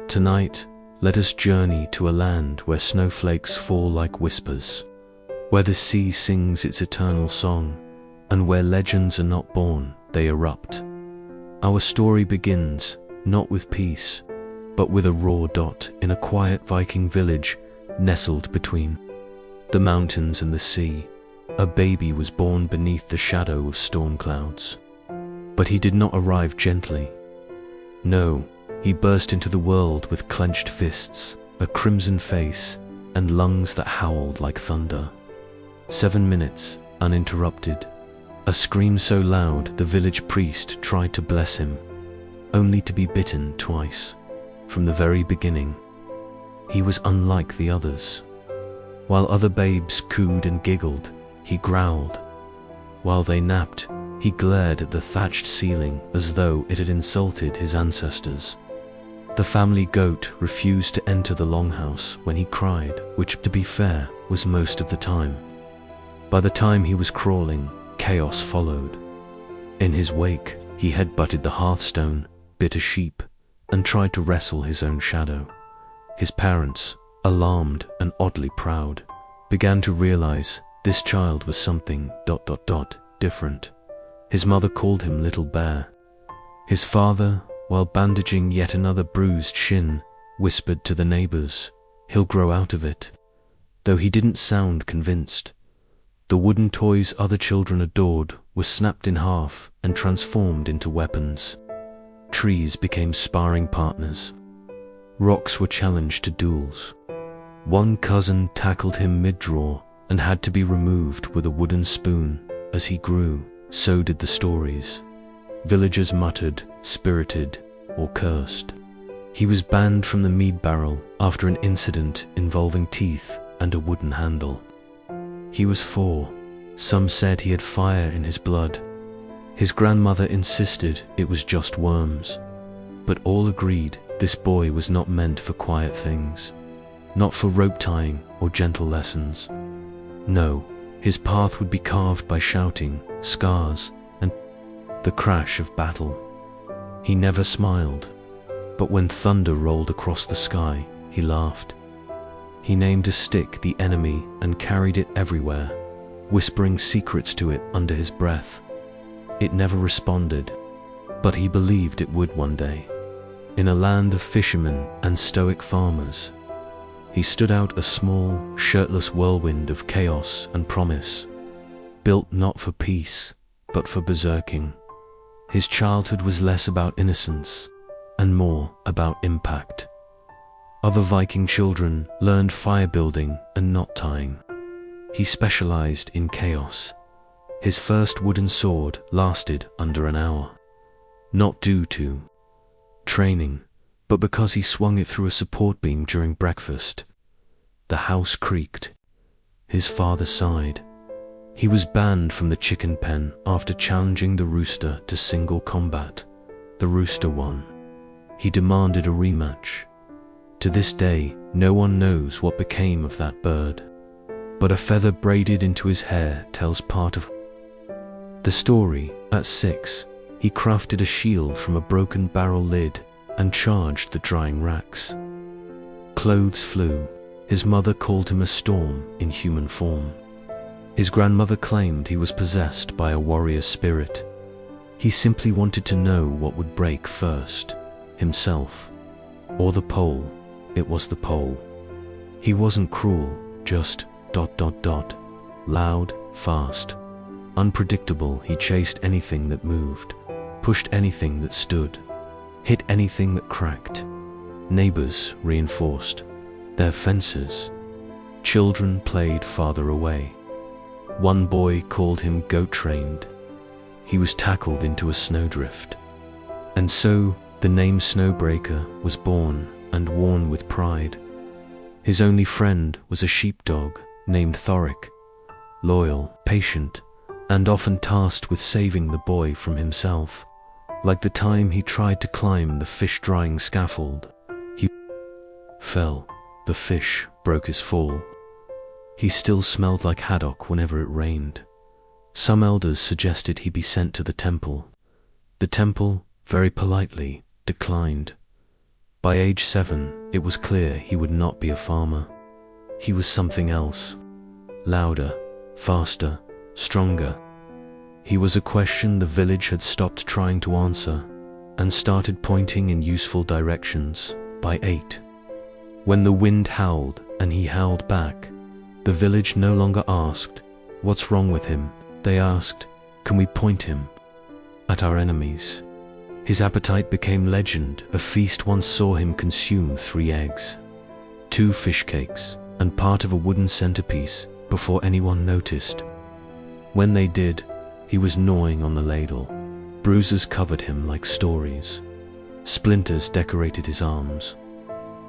Tonight, let us journey to a land where snowflakes fall like whispers, where the sea sings its eternal song, and where legends are not born, they erupt. Our story begins, not with peace, but with a raw dot in a quiet Viking village nestled between the mountains and the sea. A baby was born beneath the shadow of storm clouds. But he did not arrive gently. No, he burst into the world with clenched fists, a crimson face, and lungs that howled like thunder. 7 minutes, uninterrupted. A scream so loud the village priest tried to bless him, only to be bitten twice. From the very beginning, he was unlike the others. While other babes cooed and giggled, he growled. While they napped, he glared at the thatched ceiling as though it had insulted his ancestors. The family goat refused to enter the longhouse when he cried, which, to be fair, was most of the time. By the time he was crawling, chaos followed. In his wake, he headbutted the hearthstone, bit a sheep, and tried to wrestle his own shadow. His parents, alarmed and oddly proud, began to realize this child was something ... different. His mother called him Little Bear. His father, while bandaging yet another bruised shin, whispered to the neighbors, "He'll grow out of it." Though he didn't sound convinced. The wooden toys other children adored were snapped in half and transformed into weapons. Trees became sparring partners. Rocks were challenged to duels. One cousin tackled him mid-draw and had to be removed with a wooden spoon. As he grew, so did the stories. Villagers muttered, spirited, or cursed. He was banned from the mead barrel after an incident involving teeth and a wooden handle. He was 4. Some said he had fire in his blood. His grandmother insisted it was just worms. But all agreed this boy was not meant for quiet things, not for rope tying or gentle lessons. No, his path would be carved by shouting, scars, and the crash of battle. He never smiled, but when thunder rolled across the sky, he laughed. He named a stick the enemy and carried it everywhere, whispering secrets to it under his breath. It never responded, but he believed it would one day. In a land of fishermen and stoic farmers, he stood out a small, shirtless whirlwind of chaos and promise, built not for peace, but for berserking. His childhood was less about innocence and more about impact. Other Viking children learned fire building and knot tying. He specialized in chaos. His first wooden sword lasted under an hour, not due to training, but because he swung it through a support beam during breakfast. The house creaked. His father sighed. He was banned from the chicken pen after challenging the rooster to single combat. The rooster won. He demanded a rematch. To this day, no one knows what became of that bird, but a feather braided into his hair tells part of the story. At 6, he crafted a shield from a broken barrel lid and charged the drying racks. Clothes flew. His mother called him a storm in human form. His grandmother claimed he was possessed by a warrior spirit. He simply wanted to know what would break first, himself or the pole. It was the pole. He wasn't cruel, just ... loud, fast, unpredictable. He chased anything that moved, pushed anything that stood, hit anything that cracked. Neighbors reinforced their fences. Children played farther away. One boy called him goat-trained. He was tackled into a snowdrift. And so the name Snowbreaker was born and worn with pride. His only friend was a sheepdog named Thoric, loyal, patient, and often tasked with saving the boy from himself. Like the time he tried to climb the fish-drying scaffold, he fell. The fish broke his fall. He still smelled like haddock whenever it rained. Some elders suggested he be sent to the temple. The temple, very politely, declined. By age 7, it was clear he would not be a farmer. He was something else. Louder, faster, stronger. He was a question the village had stopped trying to answer and started pointing in useful directions. By 8, when the wind howled and he howled back, the village no longer asked, "What's wrong with him?" They asked, "Can we point him at our enemies?" His appetite became legend. A feast once saw him consume 3 eggs, 2 fish cakes, and part of a wooden centerpiece before anyone noticed. When they did, he was gnawing on the ladle. Bruises covered him like stories. Splinters decorated his arms.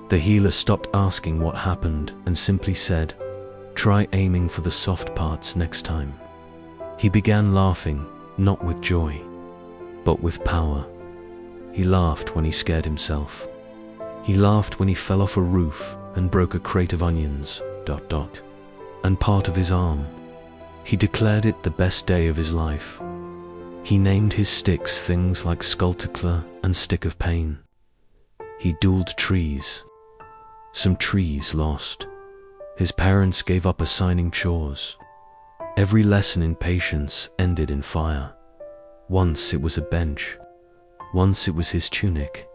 The healer stopped asking what happened and simply said, "Try aiming for the soft parts next time." He began laughing, not with joy, but with power. He laughed when he scared himself. He laughed when he fell off a roof and broke a crate of onions, ... and part of his arm. He declared it the best day of his life. He named his sticks things like Sculpticler and Stick of Pain. He dueled trees. Some trees lost. His parents gave up assigning chores. Every lesson in patience ended in fire. Once it was a bench. Once it was his tunic.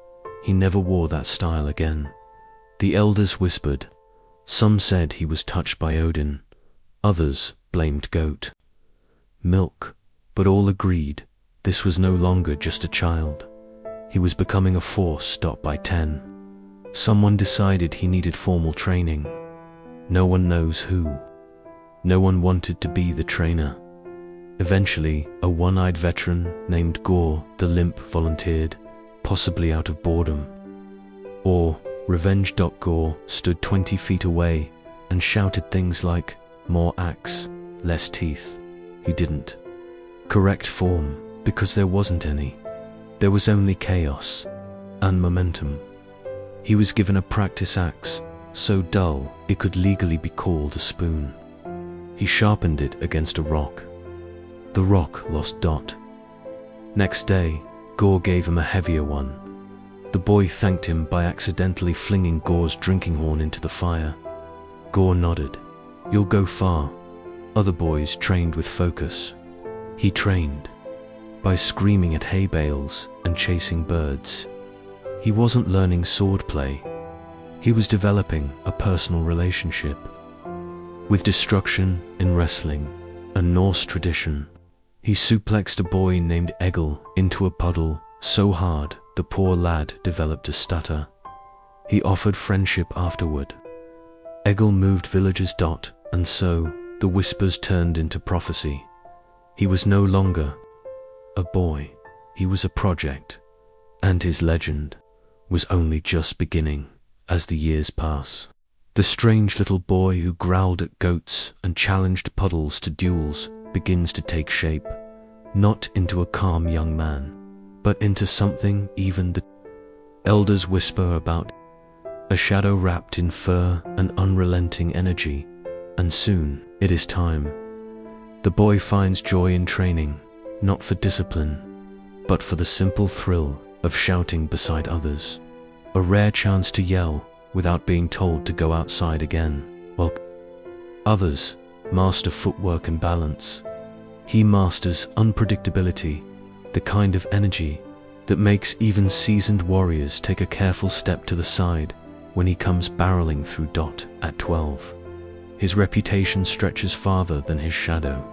He never wore that style again. The elders whispered. Some said he was touched by Odin. Others blamed goat milk, but all agreed this was no longer just a child. He was becoming a force. By 10, someone decided he needed formal training. No one knows who. No one wanted to be the trainer. Eventually, a one-eyed veteran named Gore the Limp volunteered, possibly out of boredom. Or Revenge. Gore stood 20 feet away and shouted things like, "More axe, less teeth." He didn't correct form because there wasn't any. There was only chaos and momentum. He was given a practice axe, so dull it could legally be called a spoon. He sharpened it against a rock. The rock lost Dot. Next day, Gore gave him a heavier one. The boy thanked him by accidentally flinging Gore's drinking horn into the fire. Gore nodded. "You'll go far." Other boys trained with focus. He trained by screaming at hay bales and chasing birds. He wasn't learning swordplay. He was developing a personal relationship with destruction in wrestling, a Norse tradition. He suplexed a boy named Egil into a puddle so hard the poor lad developed a stutter. He offered friendship afterward. Egil moved villagers. And so the whispers turned into prophecy. He was no longer a boy. He was a project. And his legend was only just beginning as the years pass. The strange little boy who growled at goats and challenged puddles to duels begins to take shape, not into a calm young man, but into something even the elders whisper about, a shadow wrapped in fur and unrelenting energy, and soon it is time. The boy finds joy in training, not for discipline, but for the simple thrill of shouting beside others, a rare chance to yell without being told to go outside again, while others master footwork and balance. He masters unpredictability, the kind of energy that makes even seasoned warriors take a careful step to the side when he comes barreling through at 12. His reputation stretches farther than his shadow.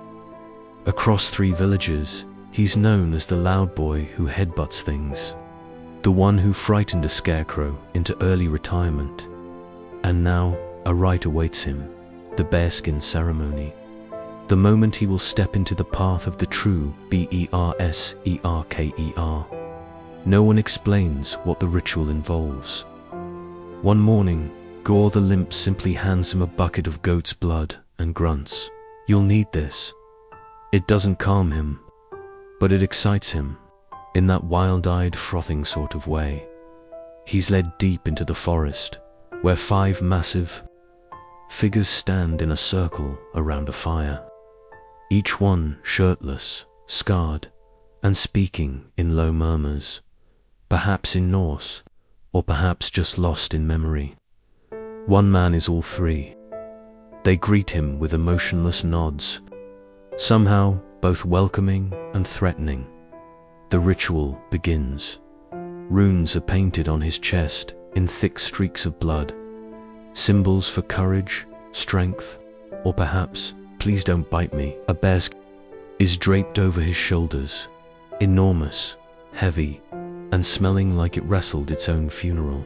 Across 3 villages, he's known as the loud boy who headbutts things, the one who frightened a scarecrow into early retirement. And now a rite awaits him, the bearskin ceremony. The moment he will step into the path of the true Berserker. No one explains what the ritual involves. One morning, Gore the Limp simply hands him a bucket of goat's blood and grunts, "You'll need this." It doesn't calm him, but it excites him, in that wild-eyed, frothing sort of way. He's led deep into the forest, where 5 massive figures stand in a circle around a fire, each one shirtless, scarred, and speaking in low murmurs, perhaps in Norse, or perhaps just lost in memory. One man is all three. They greet him with emotionless nods, somehow both welcoming and threatening. The ritual begins. Runes are painted on his chest in thick streaks of blood, symbols for courage, strength, or perhaps, please don't bite me. A bearskin is draped over his shoulders, enormous, heavy, and smelling like it wrestled its own funeral.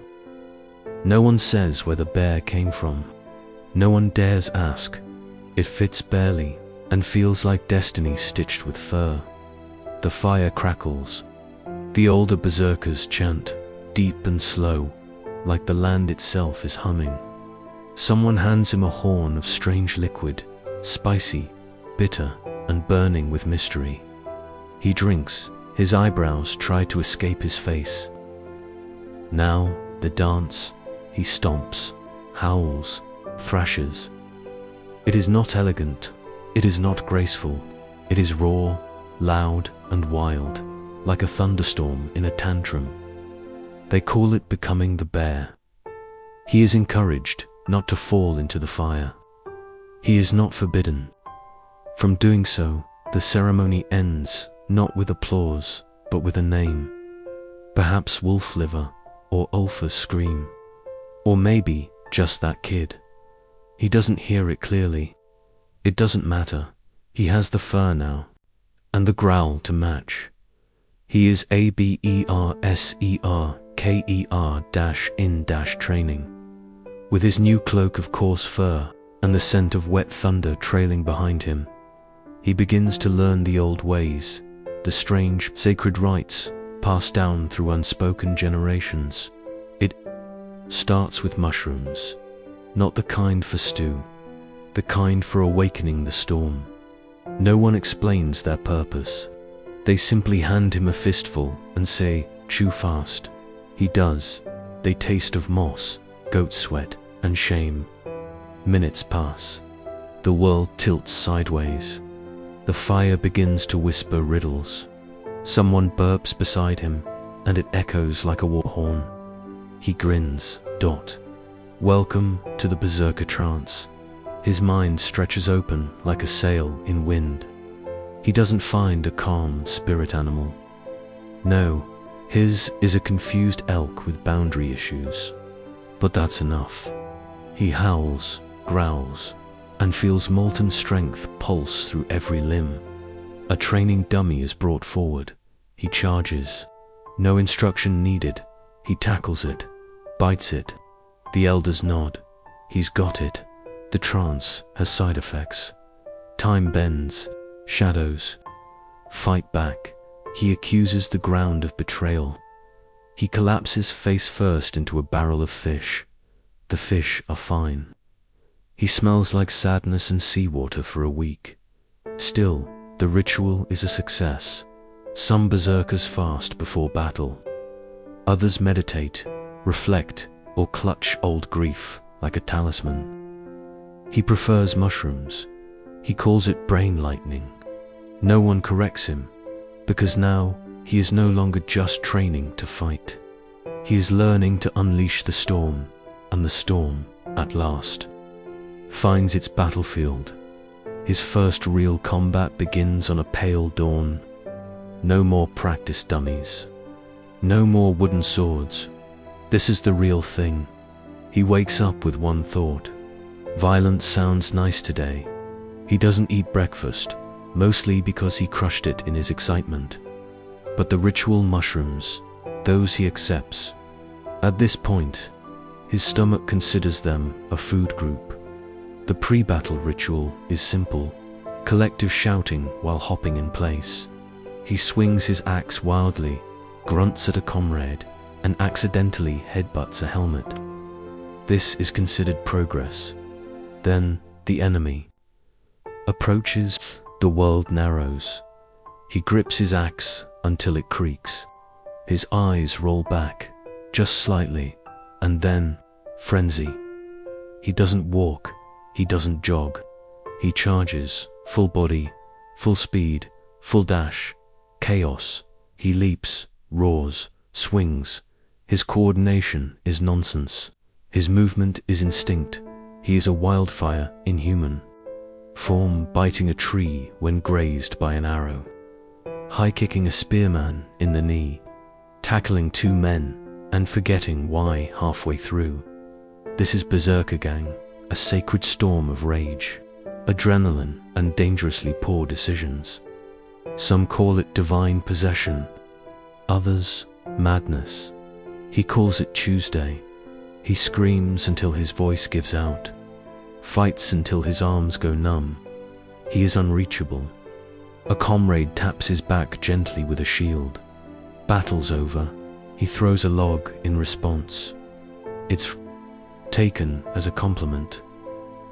No one says where the bear came from. No one dares ask. It fits barely and feels like destiny stitched with fur. The fire crackles. The older berserkers chant, deep and slow, like the land itself is humming. Someone hands him a horn of strange liquid, spicy, bitter, and burning with mystery. He drinks. His eyebrows try to escape his face. Now, the dance. He stomps, howls, thrashes. It is not elegant. It is not graceful. It is raw, loud, and wild, like a thunderstorm in a tantrum. They call it becoming the bear. He is encouraged not to fall into the fire. He is not forbidden from doing so. The ceremony ends not with applause, but with a name. Perhaps Wolf Liver, or Ulfa's scream. Or maybe just that kid. He doesn't hear it clearly. It doesn't matter. He has the fur now, and the growl to match. He is ABERSERKER-in-training, with his new cloak of coarse fur and the scent of wet thunder trailing behind him. He begins to learn the old ways, the strange, sacred rites passed down through unspoken generations. It starts with mushrooms, not the kind for stew, the kind for awakening the storm. No one explains their purpose. They simply hand him a fistful and say, chew fast. He does. They taste of moss, goat sweat, and shame. Minutes pass. The world tilts sideways. The fire begins to whisper riddles. Someone burps beside him, and it echoes like a war horn. He grins. Welcome to the berserker trance. His mind stretches open like a sail in wind. He doesn't find a calm spirit animal. No, his is a confused elk with boundary issues. But that's enough. He howls, growls, and feels molten strength pulse through every limb. A training dummy is brought forward. He charges. No instruction needed. He tackles it, bites it. The elders nod. He's got it. The trance has side effects. Time bends. Shadows. Fight back. He accuses the ground of betrayal. He collapses face first into a barrel of fish. The fish are fine. He smells like sadness and seawater for a week. Still, the ritual is a success. Some berserkers fast before battle. Others meditate, reflect, or clutch old grief like a talisman. He prefers mushrooms. He calls it brain lightning. No one corrects him, because now he is no longer just training to fight. He is learning to unleash the storm, and the storm, at last, finds its battlefield. His first real combat begins on a pale dawn. No more practice dummies. No more wooden swords. This is the real thing. He wakes up with one thought. Violence sounds nice today. He doesn't eat breakfast, mostly because he crushed it in his excitement. But the ritual mushrooms, those he accepts. At this point, his stomach considers them a food group. The pre-battle ritual is simple, collective shouting while hopping in place. He swings his axe wildly, grunts at a comrade, and accidentally headbutts a helmet. This is considered progress. Then the enemy approaches. The world narrows. He grips his axe until it creaks. His eyes roll back, just slightly, and then frenzy. He doesn't walk. He doesn't jog. He charges, full body, full speed, full dash, chaos. He leaps, roars, swings. His coordination is nonsense. His movement is instinct. He is a wildfire in human form, biting a tree when grazed by an arrow, high-kicking a spearman in the knee, tackling two men and forgetting why halfway through. This is Berserker Gang, a sacred storm of rage, adrenaline, and dangerously poor decisions. Some call it divine possession, others madness. He calls it Tuesday. He screams until his voice gives out, fights until his arms go numb. He is unreachable. A comrade taps his back gently with a shield. Battle's over. He throws a log in response. It's taken as a compliment.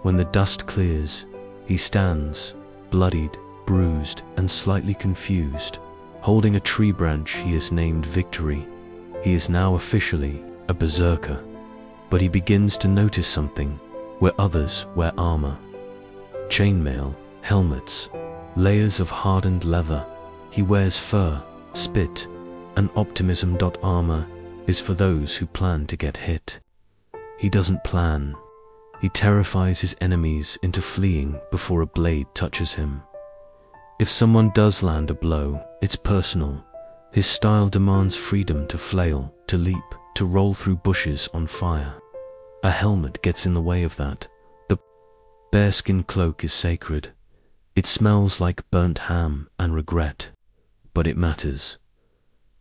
When the dust clears, he stands, bloodied, bruised, and slightly confused, holding a tree branch he has named Victory. He is now officially a berserker, but he begins to notice something where others wear armor. Chainmail, helmets, layers of hardened leather. He wears fur, spit, and optimism. Armor is for those who plan to get hit. He doesn't plan. He terrifies his enemies into fleeing before a blade touches him. If someone does land a blow, it's personal. His style demands freedom to flail, to leap, to roll through bushes on fire. A helmet gets in the way of that. The bearskin cloak is sacred. It smells like burnt ham and regret, but it matters.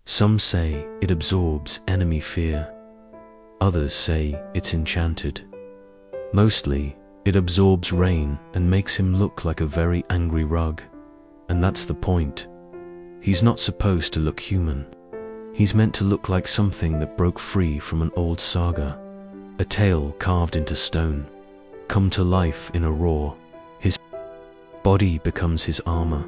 Some say it absorbs enemy fear. Others say it's enchanted. Mostly, it absorbs rain and makes him look like a very angry rug. And that's the point. He's not supposed to look human. He's meant to look like something that broke free from an old saga. A tale carved into stone, come to life in a roar. His body becomes his armor.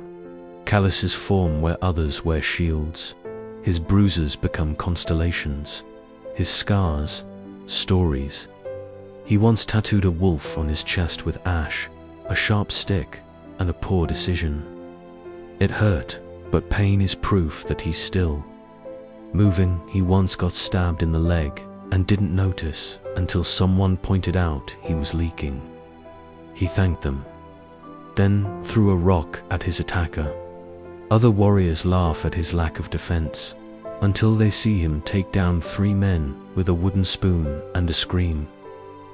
Calluses form where others wear shields. His bruises become constellations. His scars, stories. He once tattooed a wolf on his chest with ash, a sharp stick, and a poor decision. It hurt, but pain is proof that he's still moving. He once got stabbed in the leg and didn't notice until someone pointed out he was leaking. He thanked them, then threw a rock at his attacker. Other warriors laugh at his lack of defense until they see him take down 3 men with a wooden spoon and a scream.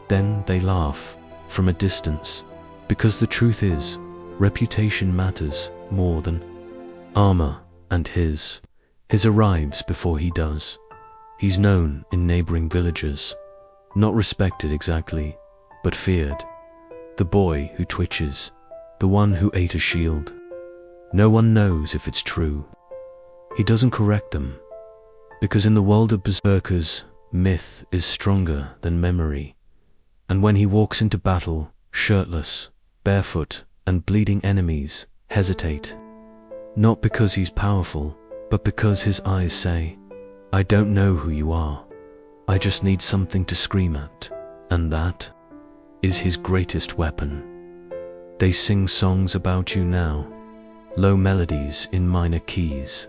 Then they laugh from a distance, because the truth is, reputation matters more than armor, and his arrives before he does. He's known in neighboring villages, not respected exactly, but feared. The boy who twitches, the one who ate a shield. No one knows if it's true. He doesn't correct them, because in the world of berserkers, myth is stronger than memory. And when he walks into battle, shirtless, barefoot, and bleeding, enemies hesitate. Not because he's powerful, but because his eyes say, I don't know who you are. I just need something to scream at. And that is his greatest weapon. They sing songs about you now, low melodies in minor keys,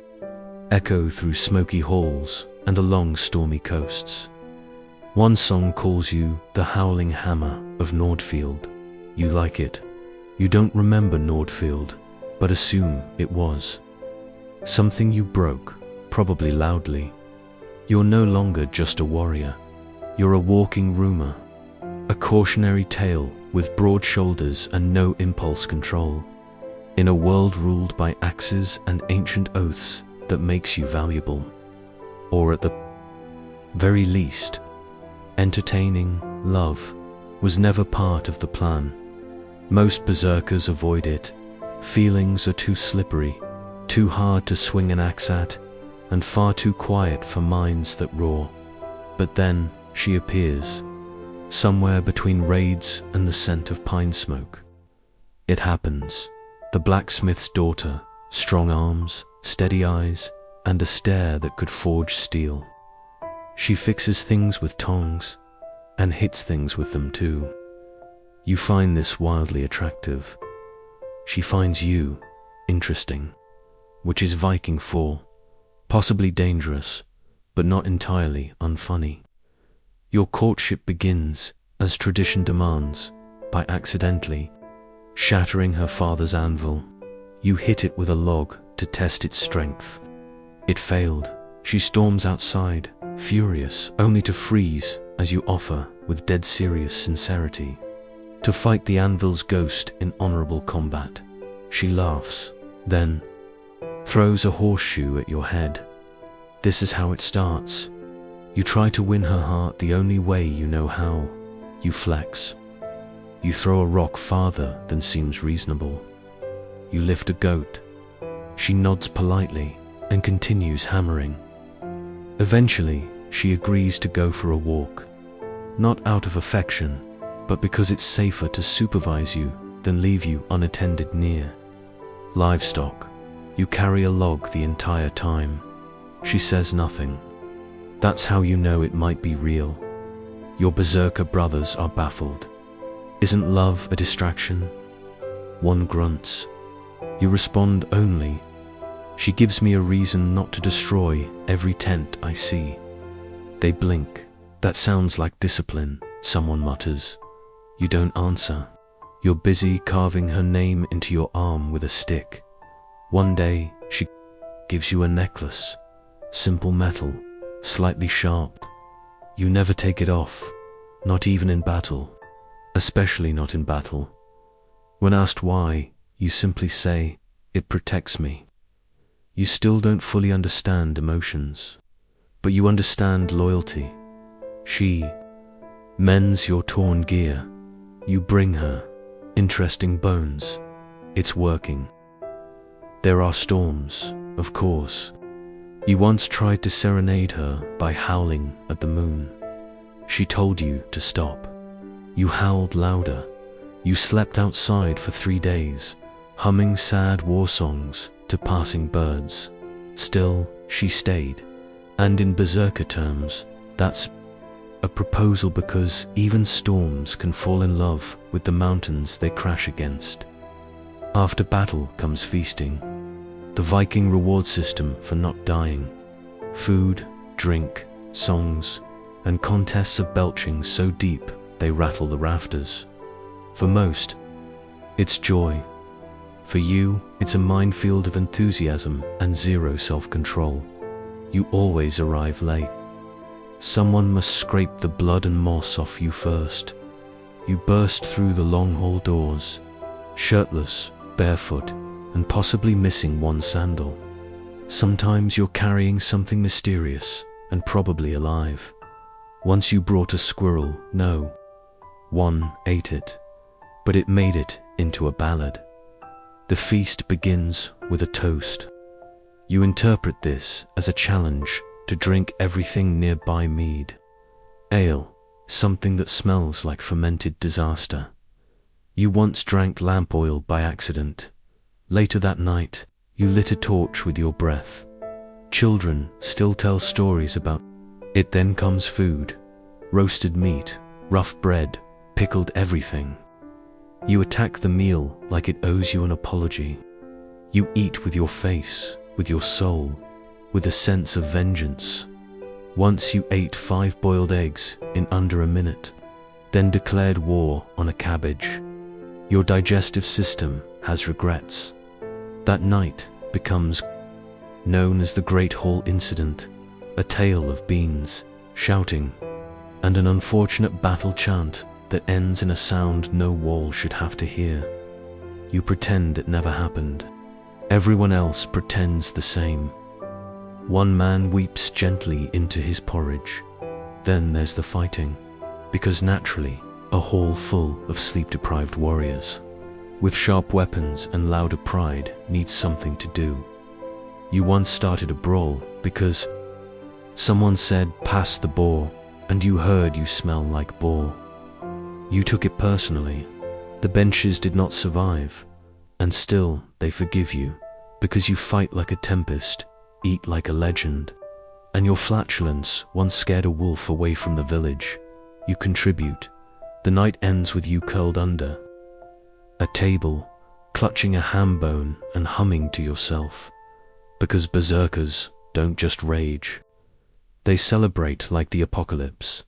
echo through smoky halls and along stormy coasts. One song calls you the howling hammer of Nordfield. You like it. You don't remember Nordfield, but assume it was something you broke, probably loudly. You're no longer just a warrior. You're a walking rumor, a cautionary tale with broad shoulders and no impulse control. In a world ruled by axes and ancient oaths that makes you valuable. Or at the very least, entertaining love was never part of the plan. Most berserkers avoid it. Feelings are too slippery, too hard to swing an axe at, and far too quiet for minds that roar. But then she appears, somewhere between raids and the scent of pine smoke. It happens. The blacksmith's daughter, strong arms, steady eyes, and a stare that could forge steel. She fixes things with tongs, and hits things with them too. You find this wildly attractive. She finds you interesting, which is Viking 4, possibly dangerous, but not entirely unfunny. Your courtship begins, as tradition demands, by accidentally shattering her father's anvil. You hit it with a log to test its strength. It failed. She storms outside, furious, only to freeze as you offer, with dead serious sincerity, to fight the anvil's ghost in honorable combat. She laughs, then throws a horseshoe at your head. This is how it starts. You try to win her heart the only way you know how. You flex. You throw a rock farther than seems reasonable. You lift a goat. She nods politely and continues hammering. Eventually, she agrees to go for a walk. Not out of affection, but because it's safer to supervise you than leave you unattended near. Livestock. You carry a log the entire time. She says nothing. That's how you know it might be real. Your berserker brothers are baffled. Isn't love a distraction? One grunts. You respond only. She gives me a reason not to destroy every tent I see. They blink. That sounds like discipline, someone mutters. You don't answer. You're busy carving her name into your arm with a stick. One day, she gives you a necklace. Simple metal, slightly sharp. You never take it off, not even in battle. Especially not in battle. When asked why, you simply say, "It protects me." You still don't fully understand emotions, but you understand loyalty. She mends your torn gear. You bring her interesting bones. It's working. There are storms, of course. You once tried to serenade her by howling at the moon. She told you to stop. You howled louder. You slept outside for 3 days, humming sad war songs to passing birds. Still, she stayed. And in berserker terms, that's a proposal, because even storms can fall in love with the mountains they crash against. After battle comes feasting, the Viking reward system for not dying. Food, drink, songs, and contests of belching so deep they rattle the rafters. For most, it's joy. For you, it's a minefield of enthusiasm and zero self-control. You always arrive late. Someone must scrape the blood and moss off you first. You burst through the long hall doors, shirtless, barefoot, and possibly missing one sandal. Sometimes you're carrying something mysterious and probably alive. Once you brought a squirrel, no. One ate it, but it made it into a ballad. The feast begins with a toast. You interpret this as a challenge to drink everything nearby mead. Ale, something that smells like fermented disaster. You once drank lamp oil by accident. Later that night, you lit a torch with your breath. Children still tell stories about it. Then comes food. Roasted meat, rough bread, pickled everything. You attack the meal like it owes you an apology. You eat with your face, with your soul, with a sense of vengeance. Once you ate 5 boiled eggs in under a minute, then declared war on a cabbage. Your digestive system has regrets. That night becomes known as the Great Hall Incident, a tale of beans, shouting, and an unfortunate battle chant that ends in a sound no wall should have to hear. You pretend it never happened. Everyone else pretends the same. One man weeps gently into his porridge. Then there's the fighting, because naturally, a hall full of sleep-deprived warriors, with sharp weapons and louder pride, needs something to do. You once started a brawl because someone said, "Pass the boar," and you heard you smell like boar. You took it personally. The benches did not survive, and still they forgive you, because you fight like a tempest, eat like a legend, and your flatulence once scared a wolf away from the village. You contribute. The night ends with you curled under a table, clutching a ham bone and humming to yourself, because berserkers don't just rage. They celebrate like the apocalypse.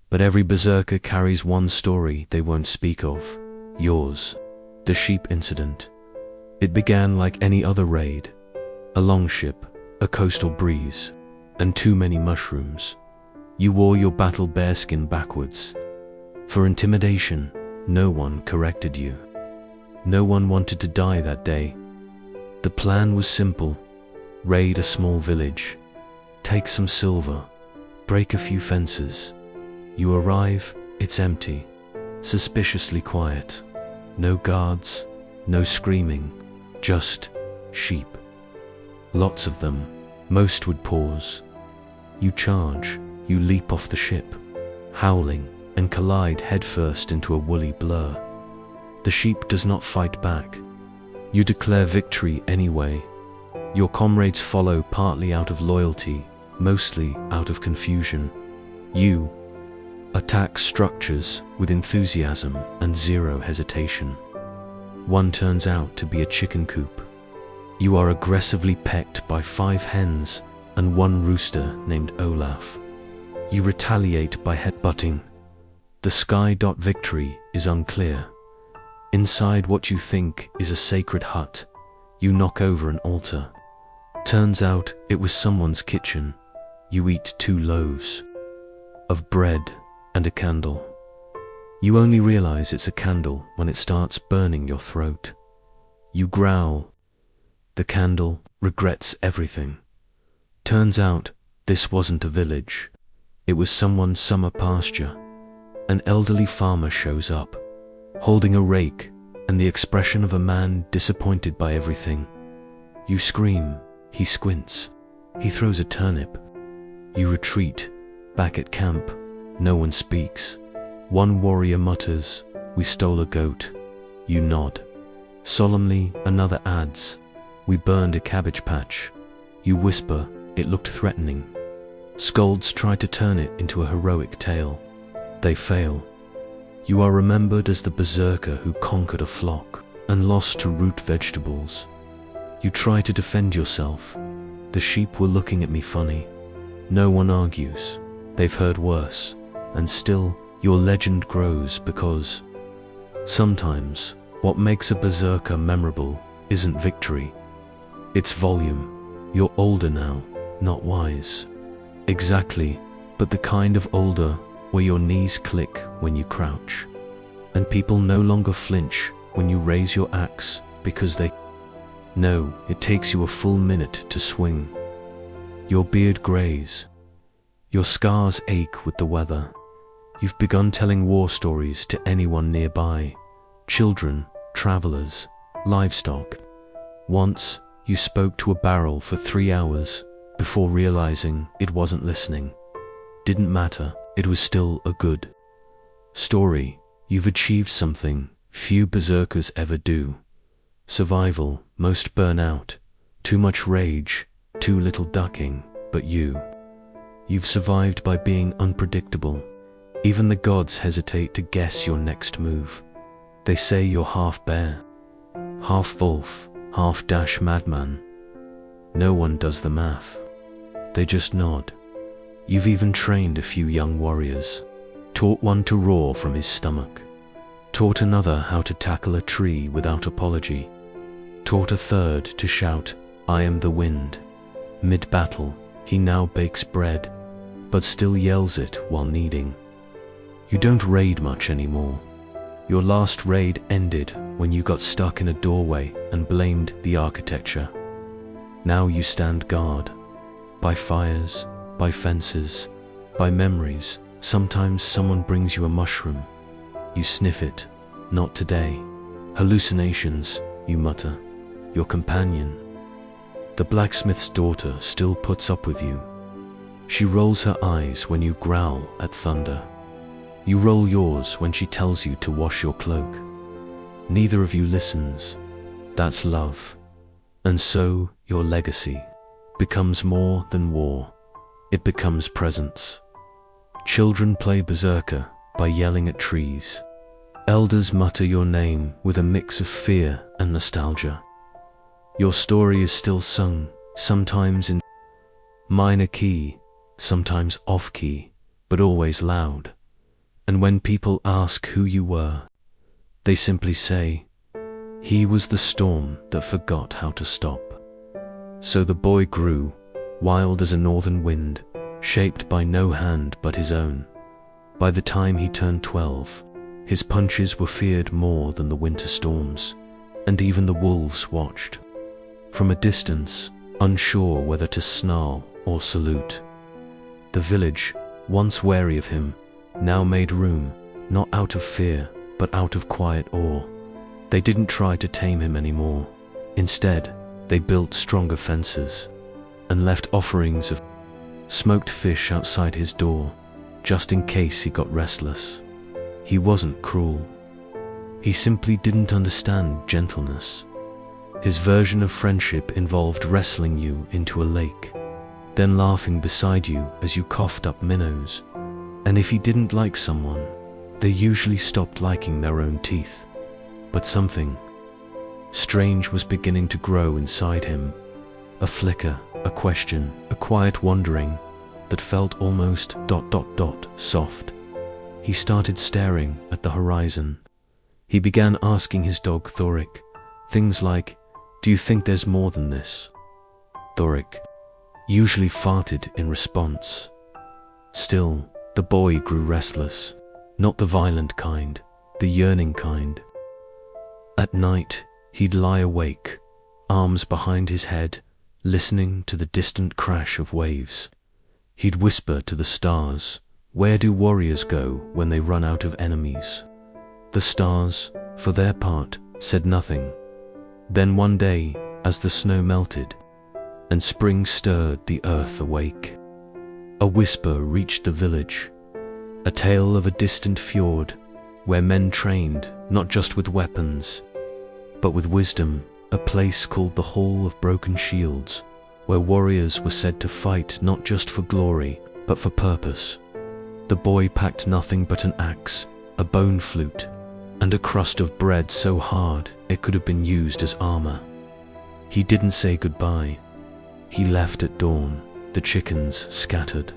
But every berserker carries one story they won't speak of. Yours. The sheep incident. It began like any other raid. A longship, a coastal breeze, and too many mushrooms. You wore your battle bearskin backwards. For intimidation, no one corrected you. No one wanted to die that day. The plan was simple. Raid a small village. Take some silver. Break a few fences. You arrive, it's empty. Suspiciously quiet. No guards, no screaming. Just sheep. Lots of them. Most would pause. You charge. You leap off the ship, howling, and collide headfirst into a woolly blur. The sheep does not fight back. You declare victory anyway. Your comrades follow partly out of loyalty, mostly out of confusion. You attack structures with enthusiasm and zero hesitation. One turns out to be a chicken coop. You are aggressively pecked by 5 hens and 1 rooster named Olaf. You retaliate by headbutting. The sky. Victory is unclear. Inside what you think is a sacred hut, you knock over an altar. Turns out it was someone's kitchen. You eat 2 loaves of bread and a candle. You only realize it's a candle when it starts burning your throat. You growl. The candle regrets everything. Turns out this wasn't a village. It was someone's summer pasture. An elderly farmer shows up, holding a rake and the expression of a man disappointed by everything. You scream, he squints, he throws a turnip. You retreat, back at camp, no one speaks. One warrior mutters, "We stole a goat." You nod. Solemnly, another adds, "We burned a cabbage patch." You whisper, "It looked threatening." Scolds try to turn it into a heroic tale. They fail. You are remembered as the berserker who conquered a flock and lost to root vegetables. You try to defend yourself. The sheep were looking at me funny. No one argues. They've heard worse. And still, your legend grows because sometimes what makes a berserker memorable isn't victory. It's volume. You're older now, not wise. Exactly, but the kind of older where your knees click when you crouch, and people no longer flinch when you raise your axe because they know it takes you a full minute to swing. Your beard grays. Your scars ache with the weather. You've begun telling war stories to anyone nearby. Children, travelers, livestock. Once, you spoke to a barrel for 3 hours before realizing it wasn't listening. Didn't matter, it was still a good story. You've achieved something few berserkers ever do. Survival, most burn out. Too much rage, too little ducking, but you've survived by being unpredictable. Even the gods hesitate to guess your next move. They say you're half bear, half wolf, half madman. No one does the math. They just nod. You've even trained a few young warriors. Taught one to roar from his stomach. Taught another how to tackle a tree without apology. Taught a third to shout, "I am the wind." Mid-battle, he now bakes bread, but still yells it while kneading. You don't raid much anymore. Your last raid ended when you got stuck in a doorway and blamed the architecture. Now you stand guard. By fires, by fences, by memories. Sometimes someone brings you a mushroom. You sniff it. Not today. Hallucinations, you mutter. Your companion. The blacksmith's daughter still puts up with you. She rolls her eyes when you growl at thunder. You roll yours when she tells you to wash your cloak. Neither of you listens. That's love. And so, your legacy becomes more than war. It becomes presence. Children play berserker by yelling at trees. Elders mutter your name with a mix of fear and nostalgia. Your story is still sung, sometimes in minor key, sometimes off-key, but always loud. And when people ask who you were, they simply say, "He was the storm that forgot how to stop." So the boy grew, wild as a northern wind, shaped by no hand but his own. By the time he turned 12, his punches were feared more than the winter storms, and even the wolves watched from a distance, unsure whether to snarl or salute. The village, once wary of him, now made room, not out of fear, but out of quiet awe. They didn't try to tame him anymore. Instead, they built stronger fences and left offerings of smoked fish outside his door, just in case he got restless. He wasn't cruel. He simply didn't understand gentleness. His version of friendship involved wrestling you into a lake, then laughing beside you as you coughed up minnows. And if he didn't like someone, they usually stopped liking their own teeth. But something strange was beginning to grow inside him. A flicker, a question, a quiet wondering that felt almost ... soft. He started staring at the horizon. He began asking his dog Thorik things like, "Do you think there's more than this?" Thorik usually farted in response. Still, the boy grew restless, not the violent kind, the yearning kind. At night, he'd lie awake, arms behind his head, listening to the distant crash of waves. He'd whisper to the stars, "Where do warriors go when they run out of enemies?" The stars, for their part, said nothing. Then one day, as the snow melted and spring stirred the earth awake, a whisper reached the village, a tale of a distant fjord where men trained not just with weapons, but with wisdom, a place called the Hall of Broken Shields, where warriors were said to fight not just for glory, but for purpose. The boy packed nothing but an axe, a bone flute, and a crust of bread so hard it could have been used as armor. He didn't say goodbye. He left at dawn. The chickens scattered.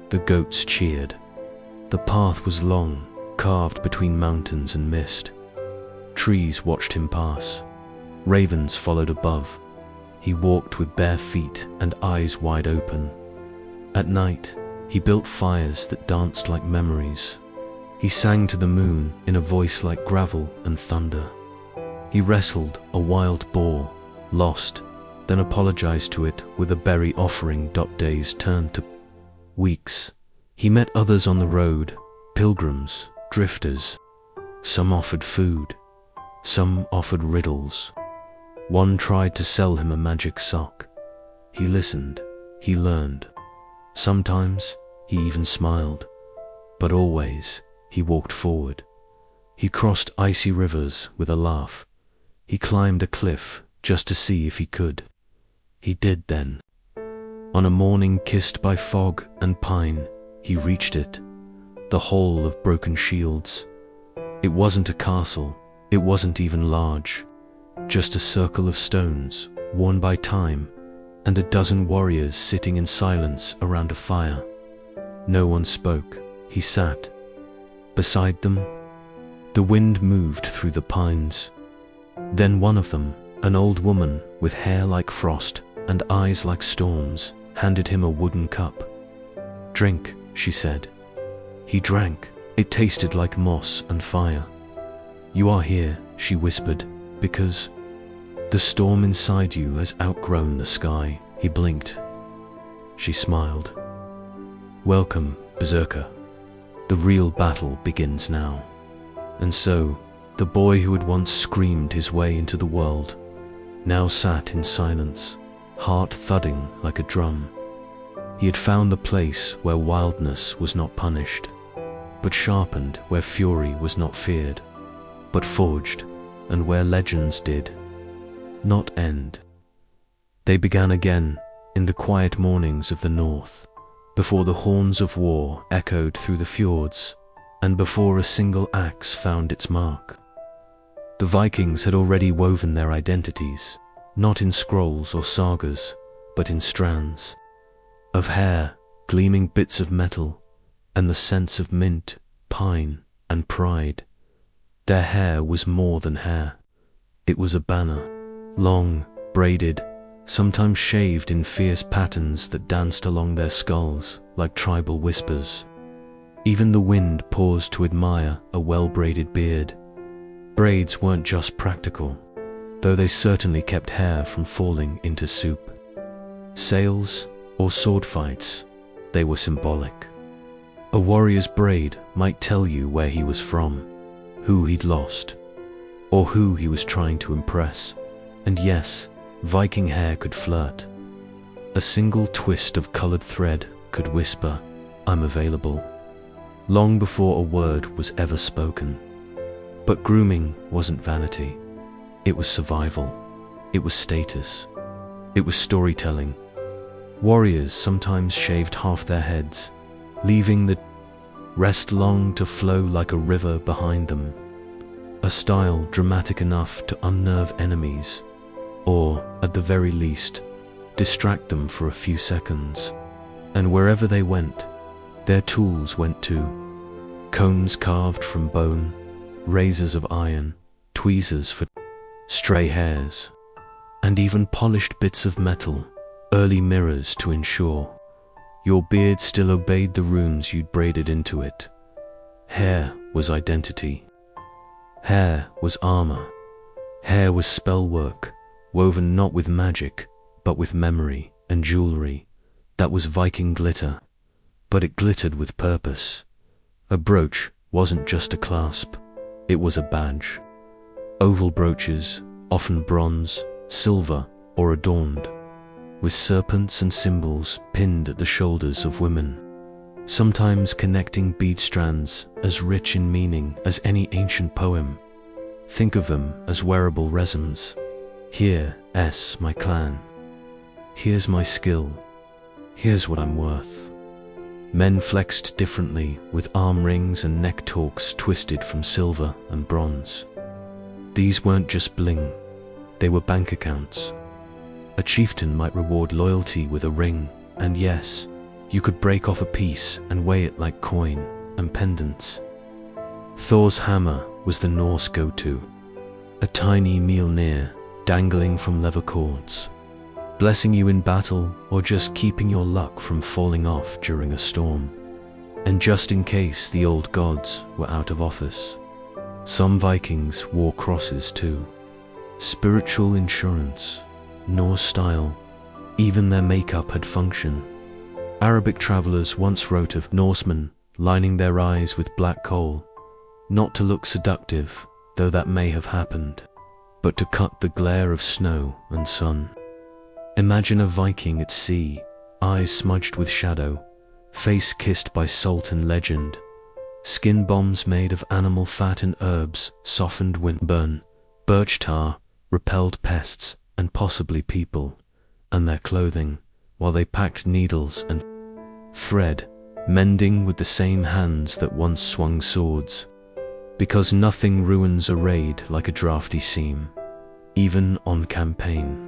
The goats cheered. The path was long, carved between mountains and mist. Trees watched him pass. Ravens followed above. He walked with bare feet and eyes wide open. At night, he built fires that danced like memories. He sang to the moon in a voice like gravel and thunder. He wrestled a wild boar, lost, then apologized to it with a berry offering. Days turned to weeks. He met others on the road, pilgrims, drifters. Some offered food, some offered riddles. One tried to sell him a magic sock. He listened, he learned. Sometimes he even smiled, but always he walked forward. He crossed icy rivers with a laugh. He climbed a cliff just to see if he could. He did then. On a morning kissed by fog and pine, he reached it, the Hall of Broken Shields. It wasn't a castle, it wasn't even large, just a circle of stones, worn by time, and a dozen warriors sitting in silence around a fire. No one spoke. He sat. Beside them, the wind moved through the pines. Then one of them, an old woman with hair like frost and eyes like storms, handed him a wooden cup. "Drink," she said. He drank. It tasted like moss and fire. "You are here," she whispered, "because the storm inside you has outgrown the sky." He blinked. She smiled. "Welcome, Berserker. The real battle begins now." And so, the boy who had once screamed his way into the world now sat in silence, heart thudding like a drum. He had found the place where wildness was not punished, but sharpened, where fury was not feared, but forged, and where legends did not end. They began again in the quiet mornings of the north, before the horns of war echoed through the fjords, and before a single axe found its mark. The Vikings had already woven their identities, not in scrolls or sagas, but in strands of hair, gleaming bits of metal, and the scents of mint, pine, and pride. Their hair was more than hair. It was a banner, long, braided, sometimes shaved in fierce patterns that danced along their skulls like tribal whispers. Even the wind paused to admire a well-braided beard. Braids weren't just practical, though they certainly kept hair from falling into soup. Sails or sword fights, they were symbolic. A warrior's braid might tell you where he was from, who he'd lost, or who he was trying to impress. And yes, Viking hair could flirt. A single twist of colored thread could whisper, "I'm available," long before a word was ever spoken. But grooming wasn't vanity. It was survival. It was status. It was storytelling. Warriors sometimes shaved half their heads, leaving the rest long to flow like a river behind them. A style dramatic enough to unnerve enemies, or, at the very least, distract them for a few seconds. And wherever they went, their tools went too. Combs carved from bone, razors of iron, tweezers for stray hairs, and even polished bits of metal, early mirrors to ensure your beard still obeyed the runes you'd braided into it. Hair was identity. Hair was armor. Hair was spellwork, woven not with magic, but with memory and jewelry. That was Viking glitter, but it glittered with purpose. A brooch wasn't just a clasp, it was a badge. Oval brooches, often bronze, silver, or adorned with serpents and symbols pinned at the shoulders of women, sometimes connecting bead strands as rich in meaning as any ancient poem. Think of them as wearable resumes. Here, my clan. Here's my skill. Here's what I'm worth. Men flexed differently, with arm rings and neck torques twisted from silver and bronze. These weren't just bling, they were bank accounts. A chieftain might reward loyalty with a ring, and yes, you could break off a piece and weigh it like coin and pendants. Thor's hammer was the Norse go-to, a tiny Mjolnir dangling from leather cords, blessing you in battle or just keeping your luck from falling off during a storm. And just in case the old gods were out of office, some Vikings wore crosses too. Spiritual insurance, Norse style, even their makeup had function. Arabic travelers once wrote of Norsemen lining their eyes with black coal, not to look seductive, though that may have happened, but to cut the glare of snow and sun. Imagine a Viking at sea, eyes smudged with shadow, face kissed by salt and legend. Skin bombs made of animal fat and herbs softened windburn. Birch tar repelled pests and possibly people and their clothing, while they packed needles and thread, mending with the same hands that once swung swords. Because nothing ruins a raid like a drafty seam, even on campaign.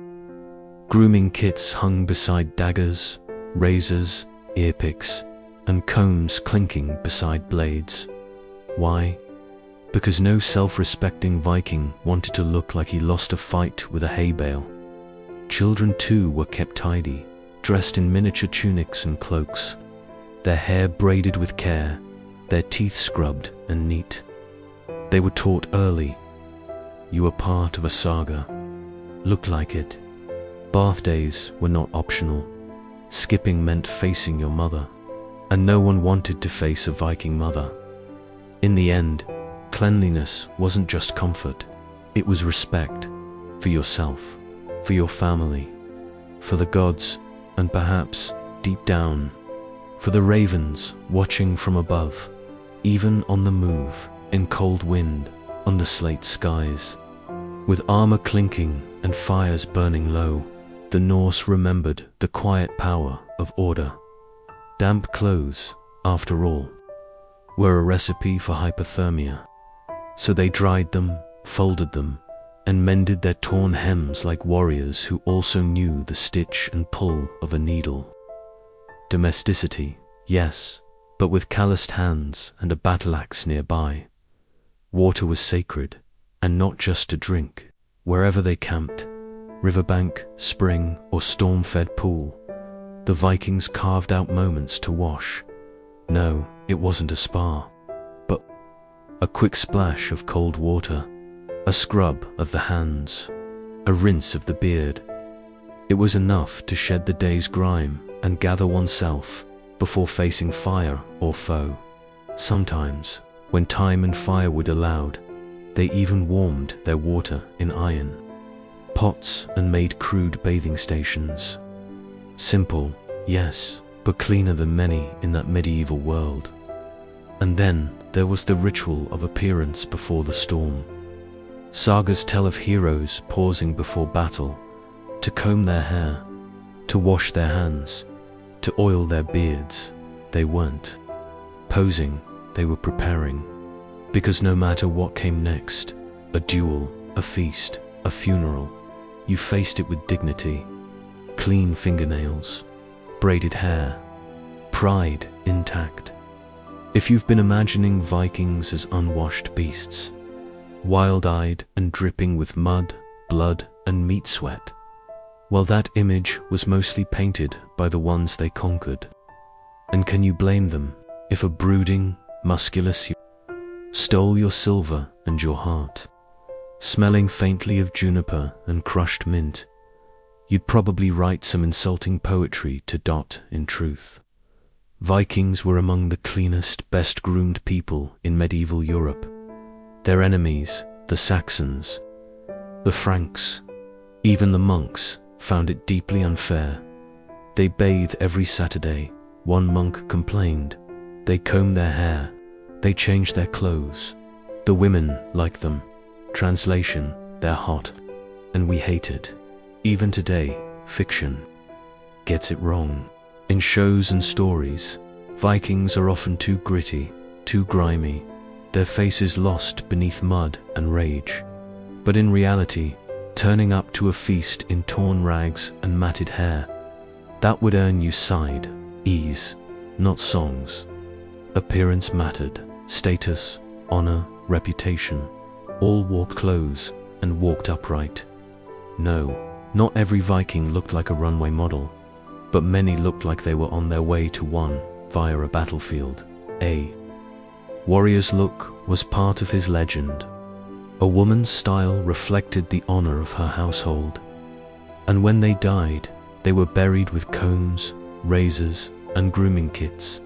Grooming kits hung beside daggers, razors, earpicks, and combs clinking beside blades. Why? Because no self-respecting Viking wanted to look like he lost a fight with a hay bale. Children too were kept tidy, dressed in miniature tunics and cloaks, their hair braided with care, their teeth scrubbed and neat. They were taught early, you were part of a saga. Look like it. Bath days were not optional. Skipping meant facing your mother, and no one wanted to face a Viking mother. In the end, cleanliness wasn't just comfort, it was respect for yourself, for your family, for the gods, and perhaps, deep down, for the ravens watching from above, even on the move, in cold wind, under slate skies. With armor clinking and fires burning low, the Norse remembered the quiet power of order. Damp clothes, after all, were a recipe for hypothermia. So they dried them, folded them, and mended their torn hems like warriors who also knew the stitch and pull of a needle. Domesticity, yes, but with calloused hands and a battle-axe nearby. Water was sacred, and not just to drink. Wherever they camped, riverbank, spring, or storm-fed pool, the Vikings carved out moments to wash. No, it wasn't a spa, but a quick splash of cold water, a scrub of the hands, a rinse of the beard. It was enough to shed the day's grime and gather oneself before facing fire or foe. Sometimes, when time and firewood allowed, they even warmed their water in iron pots and made crude bathing stations. Simple, yes, but cleaner than many in that medieval world. And then there was the ritual of appearance before the storm. Sagas tell of heroes pausing before battle, to comb their hair, to wash their hands, to oil their beards. They weren't posing, they were preparing. Because no matter what came next, a duel, a feast, a funeral, you faced it with dignity. Clean fingernails, braided hair, pride intact. If you've been imagining Vikings as unwashed beasts, wild-eyed and dripping with mud, blood, and meat sweat, well, that image was mostly painted by the ones they conquered. And can you blame them if a brooding, musculous stole your silver and your heart? Smelling faintly of juniper and crushed mint, you'd probably write some insulting poetry to dot in truth. Vikings were among the cleanest, best-groomed people in medieval Europe. Their enemies, the Saxons, the Franks, even the monks, found it deeply unfair. They bathe every Saturday, one monk complained. They comb their hair, they change their clothes. The women like them. Translation, they're hot, and we hate it. Even today, fiction gets it wrong. In shows and stories, Vikings are often too gritty, too grimy, their faces lost beneath mud and rage. But in reality, turning up to a feast in torn rags and matted hair, that would earn you side ease, not songs. Appearance mattered, status, honor, reputation. All wore clothes and walked upright. No, not every Viking looked like a runway model, but many looked like they were on their way to one via a battlefield. A warrior's look was part of his legend. A woman's style reflected the honor of her household. And when they died, they were buried with combs, razors, and grooming kits.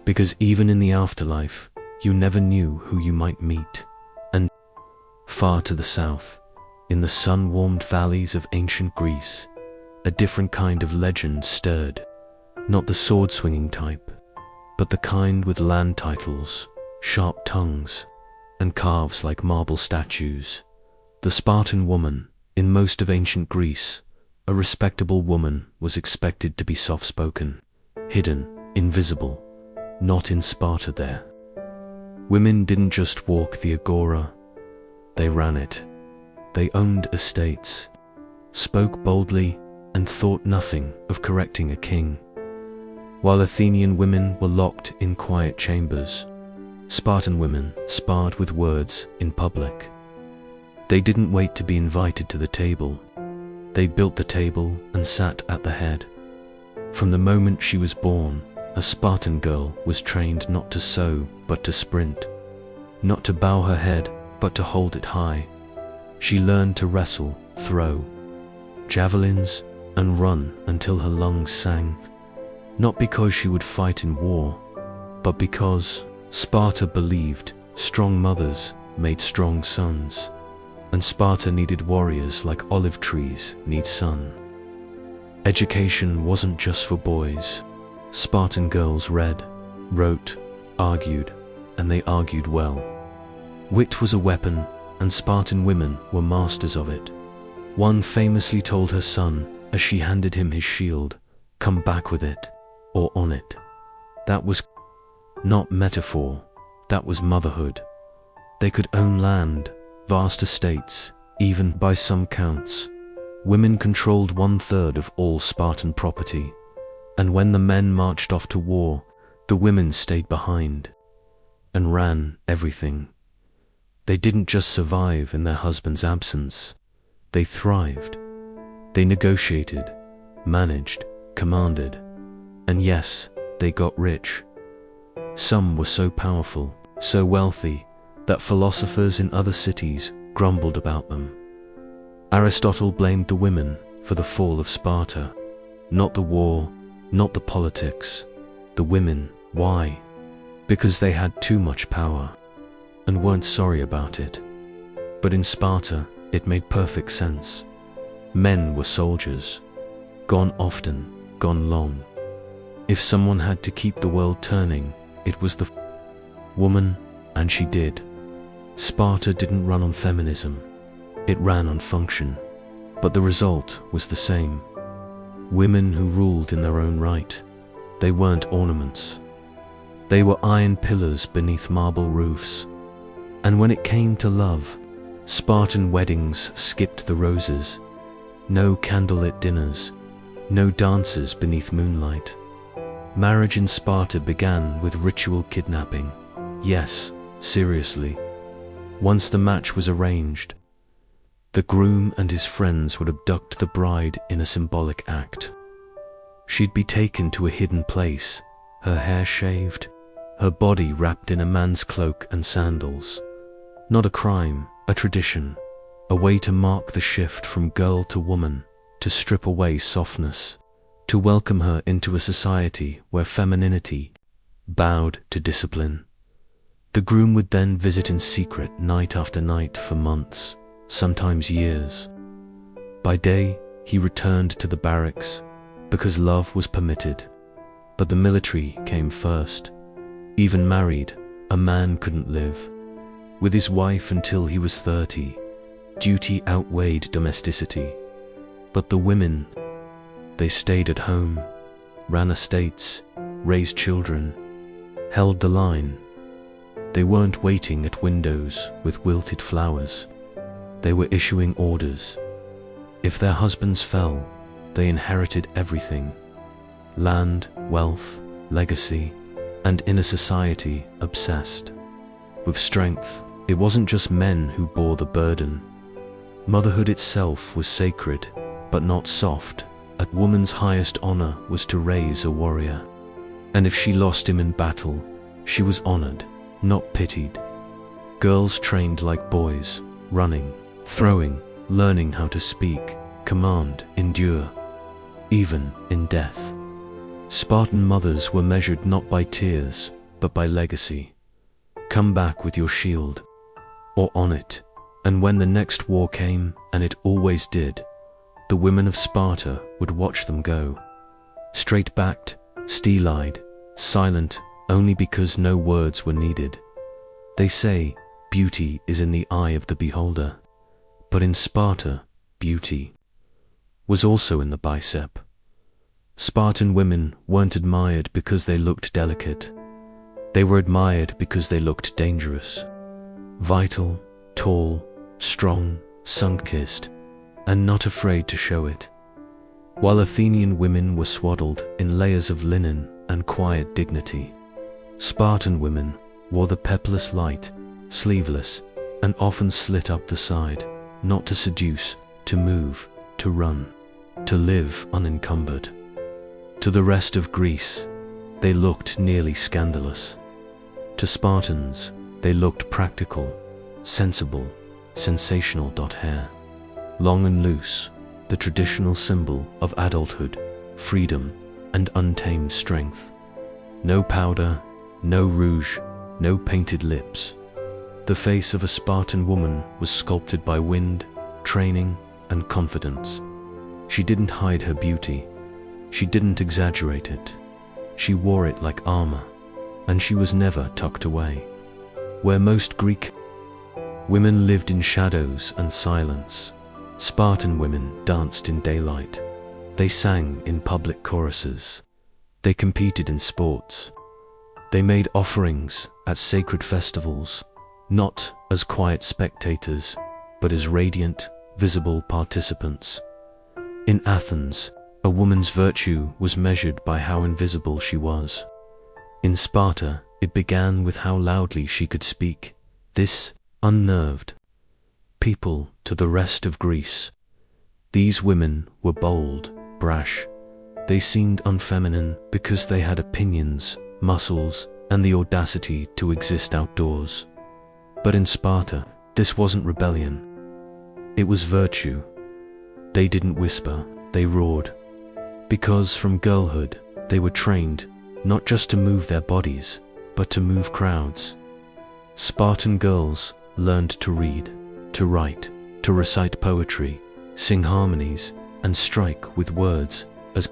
Because even in the afterlife, you never knew who you might meet. And far to the south, in the sun-warmed valleys of ancient Greece, a different kind of legend stirred. Not the sword-swinging type, but the kind with land titles, sharp tongues, and calves like marble statues. The Spartan woman, in most of ancient Greece, a respectable woman was expected to be soft-spoken, hidden, invisible. Not in Sparta there. Women didn't just walk the agora, they ran it. They owned estates, spoke boldly, and thought nothing of correcting a king. While Athenian women were locked in quiet chambers, Spartan women sparred with words in public. They didn't wait to be invited to the table. They built the table and sat at the head. From the moment she was born, a Spartan girl was trained not to sew, but to sprint. Not to bow her head, but to hold it high. She learned to wrestle, throw javelins, and run until her lungs sang. Not because she would fight in war, but because Sparta believed strong mothers made strong sons, and Sparta needed warriors like olive trees need sun. Education wasn't just for boys. Spartan girls read, wrote, argued, and they argued well. Wit was a weapon, and Spartan women were masters of it. One famously told her son, as she handed him his shield, "Come back with it, or on it." That was not metaphor, that was motherhood. They could own land, vast estates, even by some counts. Women controlled 1/3 of all Spartan property. And when the men marched off to war, the women stayed behind and ran everything. They didn't just survive in their husband's absence. They thrived. They negotiated, managed, commanded, and yes, they got rich. Some were so powerful, so wealthy, that philosophers in other cities grumbled about them. Aristotle blamed the women for the fall of Sparta. Not the war, not the politics, the women. Why? Because they had too much power and weren't sorry about it. But in Sparta, it made perfect sense. Men were soldiers, gone often, gone long. If someone had to keep the world turning, it was the woman, and she did. Sparta didn't run on feminism, it ran on function. But the result was the same. Women who ruled in their own right. They weren't ornaments. They were iron pillars beneath marble roofs. And when it came to love, Spartan weddings skipped the roses. No candlelit dinners, no dances beneath moonlight. Marriage in Sparta began with ritual kidnapping. Yes, seriously. Once the match was arranged, the groom and his friends would abduct the bride in a symbolic act. She'd be taken to a hidden place, her hair shaved, her body wrapped in a man's cloak and sandals. Not a crime, a tradition, a way to mark the shift from girl to woman, to strip away softness, to welcome her into a society where femininity bowed to discipline. The groom would then visit in secret night after night for months, sometimes years. By day, he returned to the barracks because love was permitted, but the military came first. Even married, a man couldn't live with his wife until he was 30. Duty outweighed domesticity. But the women, they stayed at home, ran estates, raised children, held the line. They weren't waiting at windows with wilted flowers. They were issuing orders. If their husbands fell, they inherited everything: land, wealth, legacy, and in a society obsessed with strength. It wasn't just men who bore the burden. Motherhood itself was sacred, but not soft. A woman's highest honor was to raise a warrior. And if she lost him in battle, she was honored, not pitied. Girls trained like boys, running, throwing, learning how to speak, command, endure, even in death. Spartan mothers were measured not by tears, but by legacy. Come back with your shield, or on it. And when the next war came, and it always did, the women of Sparta would watch them go. Straight-backed, steel-eyed, silent, only because no words were needed. They say, beauty is in the eye of the beholder. But in Sparta, beauty was also in the bicep. Spartan women weren't admired because they looked delicate. They were admired because they looked dangerous. Vital, tall, strong, sun-kissed, and not afraid to show it. While Athenian women were swaddled in layers of linen and quiet dignity, Spartan women wore the pepless light, sleeveless, and often slit up the side, not to seduce, to move, to run, to live unencumbered. To the rest of Greece, they looked nearly scandalous. To Spartans, they looked practical, sensible, sensational. Hair, long and loose, the traditional symbol of adulthood, freedom, and untamed strength. No powder, no rouge, no painted lips. The face of a Spartan woman was sculpted by wind, training, and confidence. She didn't hide her beauty. She didn't exaggerate it. She wore it like armor, and she was never tucked away. Where most Greek women lived in shadows and silence, Spartan women danced in daylight. They sang in public choruses. They competed in sports. They made offerings at sacred festivals, not as quiet spectators, but as radiant, visible participants. In Athens, A woman's virtue was measured by how invisible she was. In Sparta, it began with how loudly she could speak. This unnerved people to the rest of Greece. These women were bold, brash. They seemed unfeminine because they had opinions, muscles, and the audacity to exist outdoors. But in Sparta, this wasn't rebellion. It was virtue. They didn't whisper, they roared. Because from girlhood, they were trained not just to move their bodies, but to move crowds. Spartan girls learned to read, to write, to recite poetry, sing harmonies, and strike with words as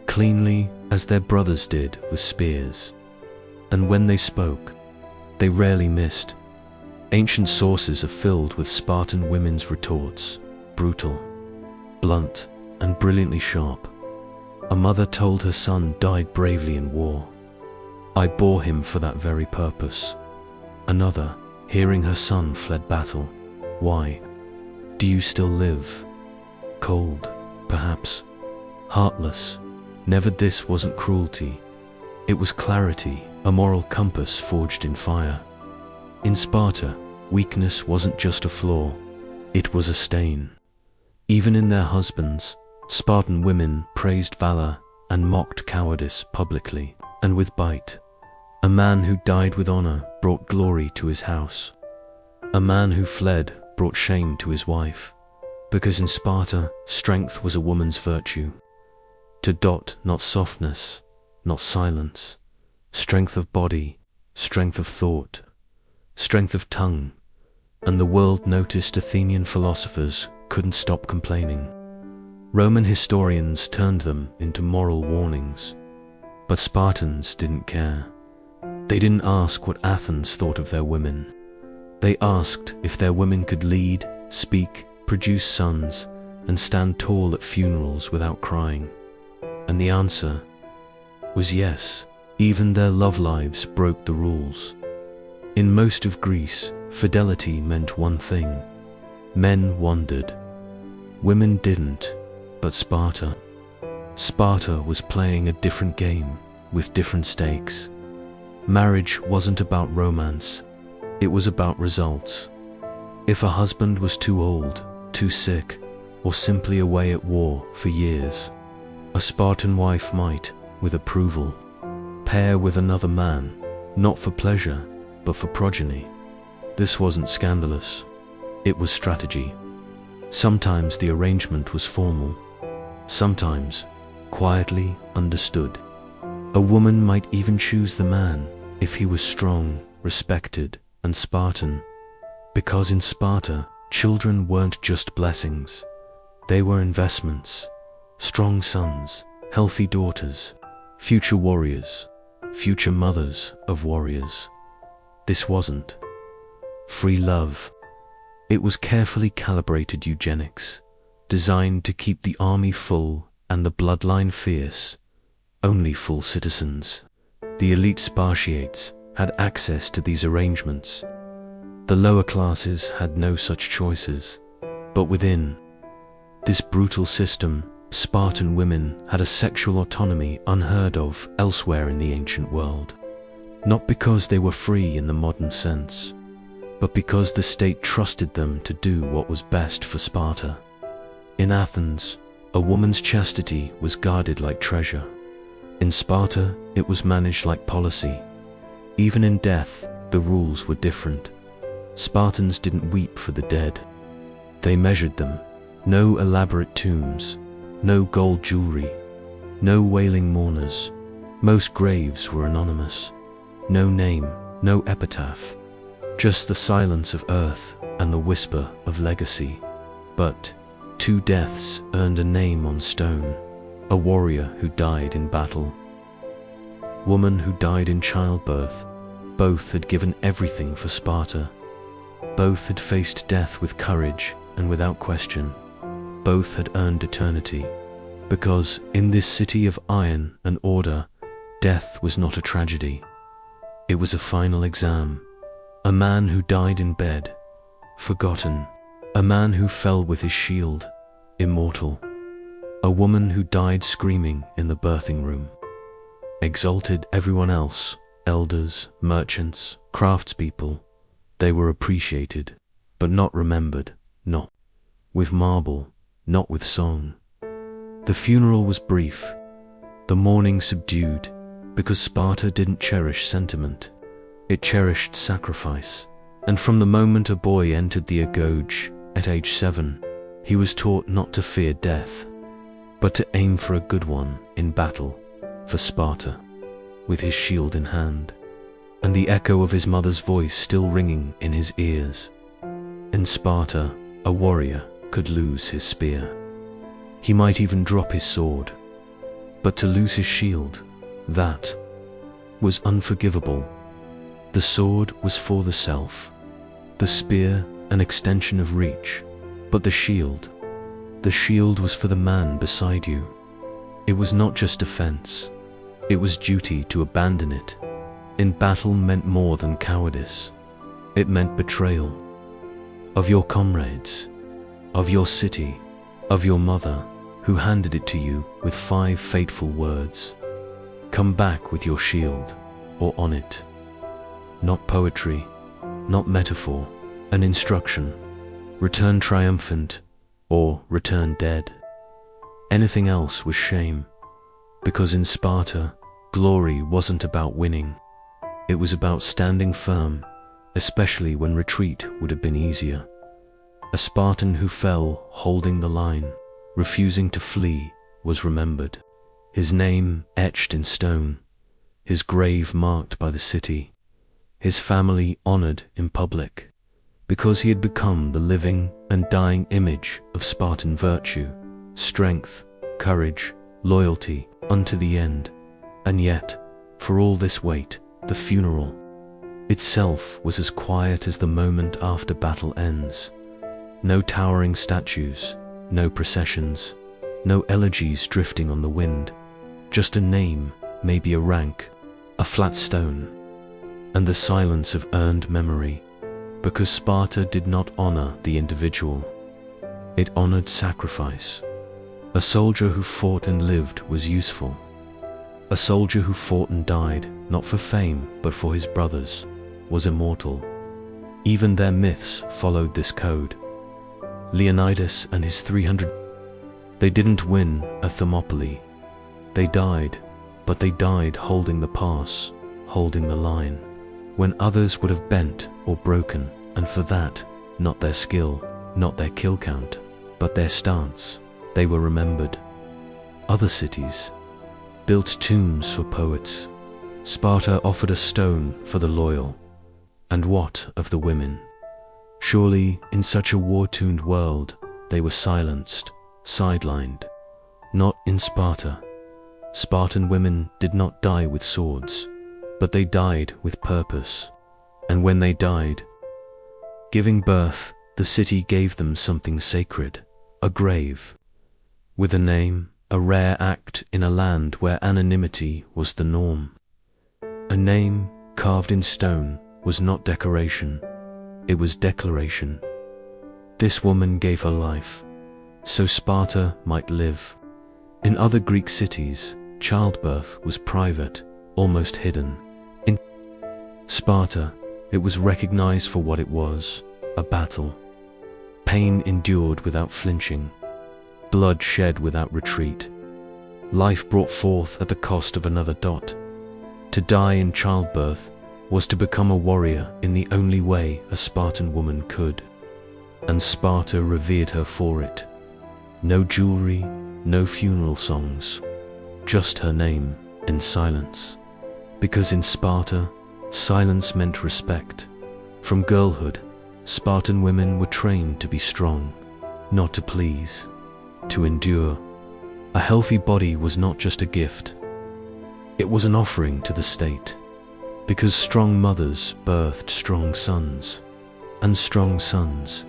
cleanly as their brothers did with spears. And when they spoke, they rarely missed. Ancient sources are filled with Spartan women's retorts, brutal, blunt, and brilliantly sharp. A mother told her son died bravely in war. I bore him for that very purpose. Another, hearing her son fled battle. Why? Do you still live? Cold, perhaps. Heartless. Never. This wasn't cruelty. It was clarity, a moral compass forged in fire. In Sparta, weakness wasn't just a flaw. It was a stain. Even in their husbands, Spartan women praised valor and mocked cowardice publicly, and with bite. A man who died with honor brought glory to his house. A man who fled brought shame to his wife. Because in Sparta, strength was a woman's virtue. To dot not softness, not silence. Strength of body, strength of thought, strength of tongue. And the world noticed Athenian philosophers couldn't stop complaining. Roman historians turned them into moral warnings. But Spartans didn't care. They didn't ask what Athens thought of their women. They asked if their women could lead, speak, produce sons, and stand tall at funerals without crying. And the answer was yes. Even their love lives broke the rules. In most of Greece, fidelity meant one thing. Men wandered. Women didn't. But Sparta was playing a different game, with different stakes. Marriage wasn't about romance. It was about results. If a husband was too old, too sick, or simply away at war for years, a Spartan wife might, with approval, pair with another man, not for pleasure, but for progeny. This wasn't scandalous. It was strategy. Sometimes the arrangement was formal. Sometimes quietly understood. A woman might even choose the man if he was strong, respected, and Spartan. Because in Sparta, children weren't just blessings. They were investments. Strong sons, healthy daughters, future warriors, future mothers of warriors. This wasn't free love. It was carefully calibrated eugenics, designed to keep the army full and the bloodline fierce. Only full citizens, the elite Spartiates, had access to these arrangements. The lower classes had no such choices. But within this brutal system, Spartan women had a sexual autonomy unheard of elsewhere in the ancient world. Not because they were free in the modern sense, but because the state trusted them to do what was best for Sparta. In Athens, a woman's chastity was guarded like treasure. In Sparta, it was managed like policy. Even in death, the rules were different. Spartans didn't weep for the dead. They measured them. No elaborate tombs, no gold jewelry, no wailing mourners. Most graves were anonymous. No name, no epitaph. Just the silence of earth and the whisper of legacy. But 2 deaths earned a name on stone. A warrior who died in battle. Woman who died in childbirth. Both had given everything for Sparta. Both had faced death with courage and without question. Both had earned eternity. Because in this city of iron and order, death was not a tragedy. It was a final exam. A man who died in bed, forgotten. A man who fell with his shield, immortal. a woman who died screaming in the birthing room, exalted everyone else, elders, merchants, craftspeople. They were appreciated, but not remembered, not with marble, not with song. The funeral was brief, the mourning subdued, because Sparta didn't cherish sentiment. It cherished sacrifice. And from the moment a boy entered the agoge at age 7, he was taught not to fear death, but to aim for a good one in battle for Sparta, with his shield in hand, and the echo of his mother's voice still ringing in his ears. In Sparta, a warrior could lose his spear. He might even drop his sword, but to lose his shield, that was unforgivable. The sword was for the self, the spear an extension of reach, but the shield was for the man beside you. It was not just defense, it was duty to abandon it. In battle meant more than cowardice. It meant betrayal of your comrades, of your city, of your mother, who handed it to you with 5 fateful words. Come back with your shield, or on it. Not poetry, not metaphor, an instruction. Return triumphant, or return dead. Anything else was shame, because in Sparta, glory wasn't about winning. It was about standing firm, especially when retreat would have been easier. A Spartan who fell holding the line, refusing to flee, was remembered. His name etched in stone, his grave marked by the city, his family honored in public, because he had become the living and dying image of Spartan virtue, strength, courage, loyalty unto the end. And yet, for all this weight, the funeral itself was as quiet as the moment after battle ends. No towering statues, no processions, no elegies drifting on the wind, just a name, maybe a rank, a flat stone, and the silence of earned memory, because Sparta did not honor the individual. It honored sacrifice. A soldier who fought and lived was useful. A soldier who fought and died, not for fame, but for his brothers, was immortal. Even their myths followed this code. Leonidas and his 300, they didn't win a Thermopylae. They died, but they died holding the pass, holding the line, when others would have bent or broken, and for that, not their skill, not their kill count, but their stance, they were remembered. Other cities built tombs for poets. Sparta offered a stone for the loyal. And what of the women? Surely, in such a war-tuned world, they were silenced, sidelined. Not in Sparta. Spartan women did not die with swords, but they died with purpose. And when they died, giving birth, the city gave them something sacred, a grave, with a name, a rare act in a land where anonymity was the norm. A name carved in stone was not decoration, it was declaration. This woman gave her life, so Sparta might live. In other Greek cities, childbirth was private, almost hidden. In Sparta, it was recognized for what it was, a battle. Pain endured without flinching, blood shed without retreat, life brought forth at the cost of another dot. To die in childbirth was to become a warrior in the only way a Spartan woman could, and Sparta revered her for it. No jewelry, no funeral songs, just her name in silence, because in Sparta, silence meant respect. From girlhood, Spartan women were trained to be strong, not to please, to endure. A healthy body was not just a gift, it was an offering to the state, because strong mothers birthed strong sons, and strong sons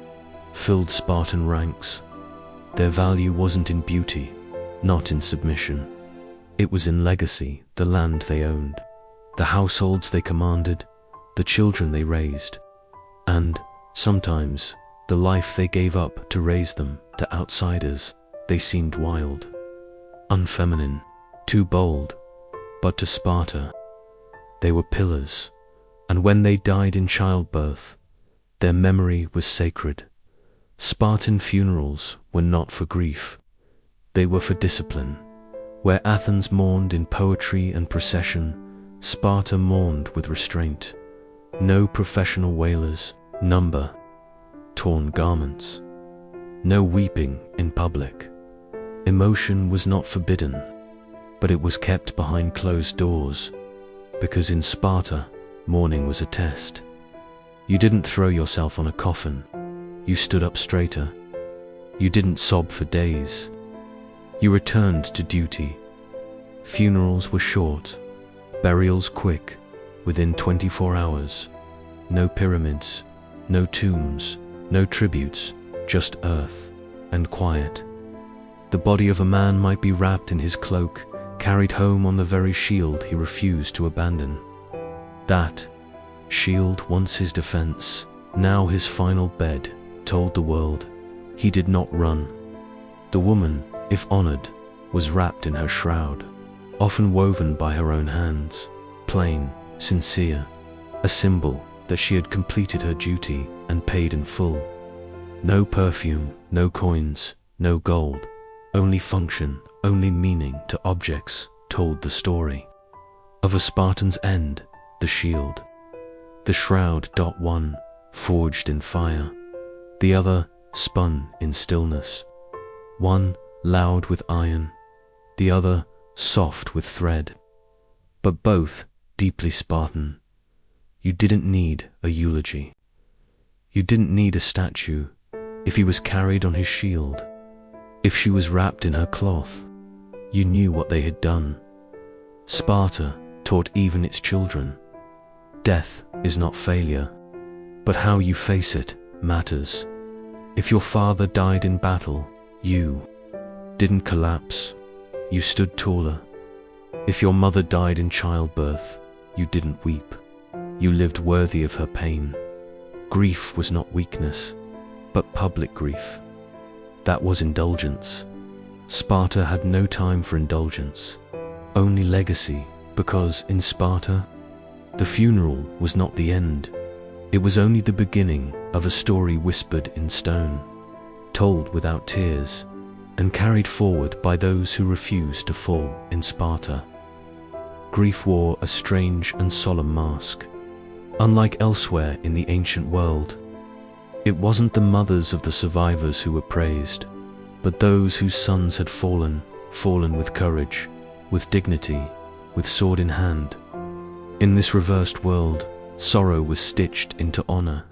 filled Spartan ranks. Their value wasn't in beauty, not in submission. It was in legacy, the land they owned, the households they commanded, the children they raised, and, sometimes, the life they gave up to raise them. To outsiders, they seemed wild. unfeminine, too bold, but to Sparta, they were pillars, and when they died in childbirth, their memory was sacred. Spartan funerals were not for grief, they were for discipline. Where Athens mourned in poetry and procession, Sparta mourned with restraint. No professional wailers, number, torn garments. No weeping in public. Emotion was not forbidden, but it was kept behind closed doors, because in Sparta, mourning was a test. You didn't throw yourself on a coffin, you stood up straighter. You didn't sob for days. You returned to duty. Funerals were short, burials quick, within 24 hours. No pyramids, no tombs, no tributes, just earth and quiet. The body of a man might be wrapped in his cloak, carried home on the very shield he refused to abandon. That shield, once his defense, now his final bed, told the world he did not run. The woman, if honored, was wrapped in her shroud, often woven by her own hands, plain, sincere, a symbol that she had completed her duty and paid in full. No perfume, no coins, no gold, only function, only meaning to objects told the story of a Spartan's end, the shield. The shroud, one, forged in fire, the other spun in stillness. One loud with iron, the other soft with thread, but both deeply Spartan. You didn't need a eulogy. You didn't need a statue if he was carried on his shield. If she was wrapped in her cloth, you knew what they had done. Sparta taught even its children. Death is not failure, but how you face it matters. If your father died in battle, you didn't collapse, you stood taller. If your mother died in childbirth, you didn't weep, you lived worthy of her pain. Grief was not weakness, but public grief. That was indulgence. Sparta had no time for indulgence, only legacy, because in Sparta, the funeral was not the end. It was only the beginning of a story whispered in stone, told without tears, and carried forward by those who refused to fall in Sparta. Grief wore a strange and solemn mask. Unlike elsewhere in the ancient world, it wasn't the mothers of the survivors who were praised, but those whose sons had fallen with courage, with dignity, with sword in hand. In this reversed world, sorrow was stitched into honor.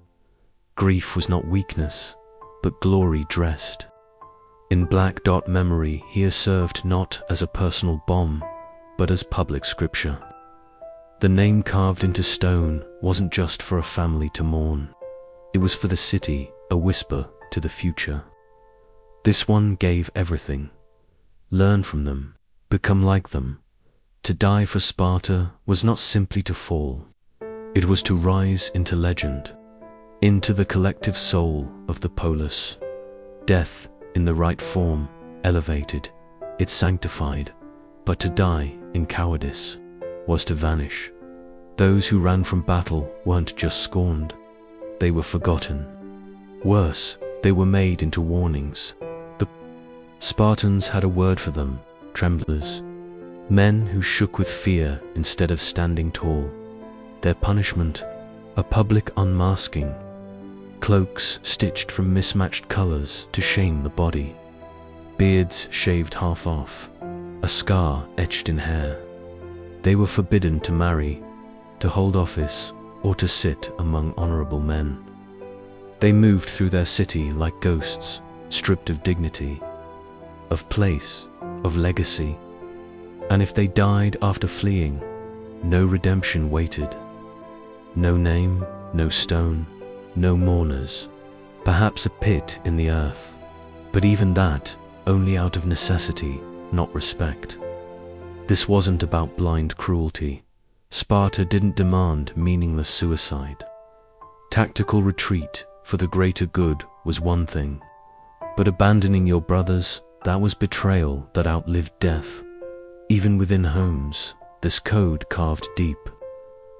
Grief was not weakness, but glory dressed. In black dot memory, here served not as a personal bomb, but as public scripture. The name carved into stone wasn't just for a family to mourn. It was for the city, a whisper to the future. This one gave everything. Learn from them, become like them. To die for Sparta was not simply to fall. It was to rise into legend, into the collective soul of the polis. Death, in the right form, elevated, it sanctified, but to die in cowardice was to vanish. Those who ran from battle weren't just scorned, they were forgotten. Worse, they were made into warnings. The Spartans had a word for them, tremblers, men who shook with fear instead of standing tall. Their punishment, a public unmasking, cloaks stitched from mismatched colors to shame the body, beards shaved half off, a scar etched in hair. They were forbidden to marry, to hold office, or to sit among honorable men. They moved through their city like ghosts, stripped of dignity, of place, of legacy. And if they died after fleeing, no redemption waited. No name, no stone, no mourners, perhaps a pit in the earth, but even that only out of necessity, not respect. This wasn't about blind cruelty. Sparta didn't demand meaningless suicide. Tactical retreat for the greater good was one thing, but abandoning your brothers, That was betrayal that outlived death. Even within homes, this code carved deep.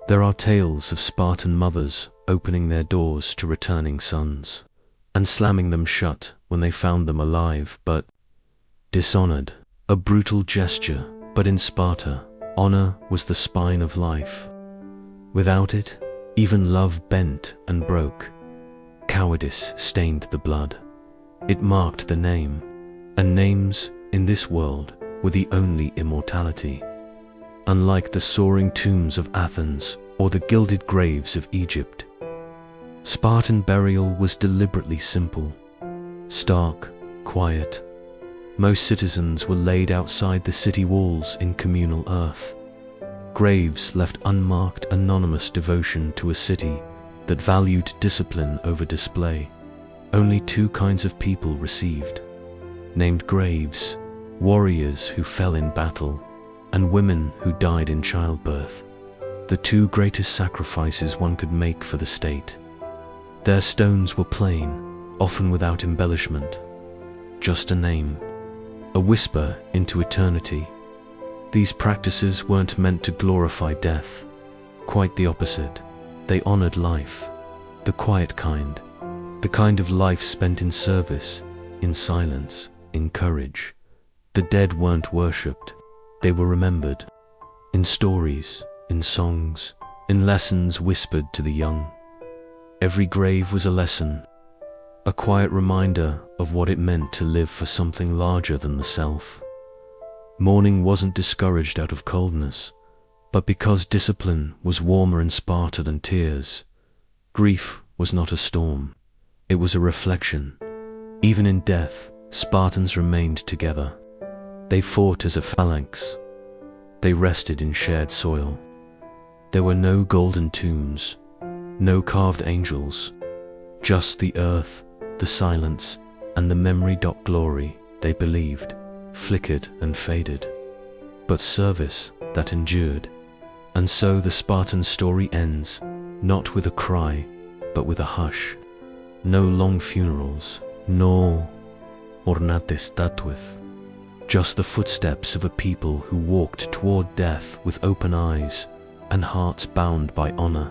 There are tales of Spartan mothers opening their doors to returning sons, and slamming them shut when they found them alive but dishonored. A brutal gesture, but in Sparta, honor was the spine of life. Without it, even love bent and broke. Cowardice stained the blood. It marked the name, and names in this world were the only immortality. Unlike the soaring tombs of Athens or the gilded graves of Egypt, Spartan burial was deliberately simple, stark, quiet. Most citizens were laid outside the city walls in communal earth. Graves left unmarked, anonymous devotion to a city that valued discipline over display. Only two kinds of people received, named graves: warriors who fell in battle, and women who died in childbirth, the two greatest sacrifices one could make for the state. Their stones were plain, often without embellishment, just a name, a whisper into eternity. These practices weren't meant to glorify death. Quite the opposite. They honored life, the quiet kind, the kind of life spent in service, in silence, in courage. The dead weren't worshipped, they were remembered, in stories, in songs, in lessons whispered to the young. Every grave was a lesson, a quiet reminder of what it meant to live for something larger than the self. Mourning wasn't discouraged out of coldness, but because discipline was warmer in Sparta than tears. Grief was not a storm, it was a reflection. Even in death, Spartans remained together. They fought as a phalanx. They rested in shared soil. There were no golden tombs, no carved angels, just the earth, the silence, and the memory. Glory, they believed, flickered and faded, but service that endured. And so the Spartan story ends, not with a cry, but with a hush. No long funerals, no ornate statues, just the footsteps of a people who walked toward death with open eyes and hearts bound by honor.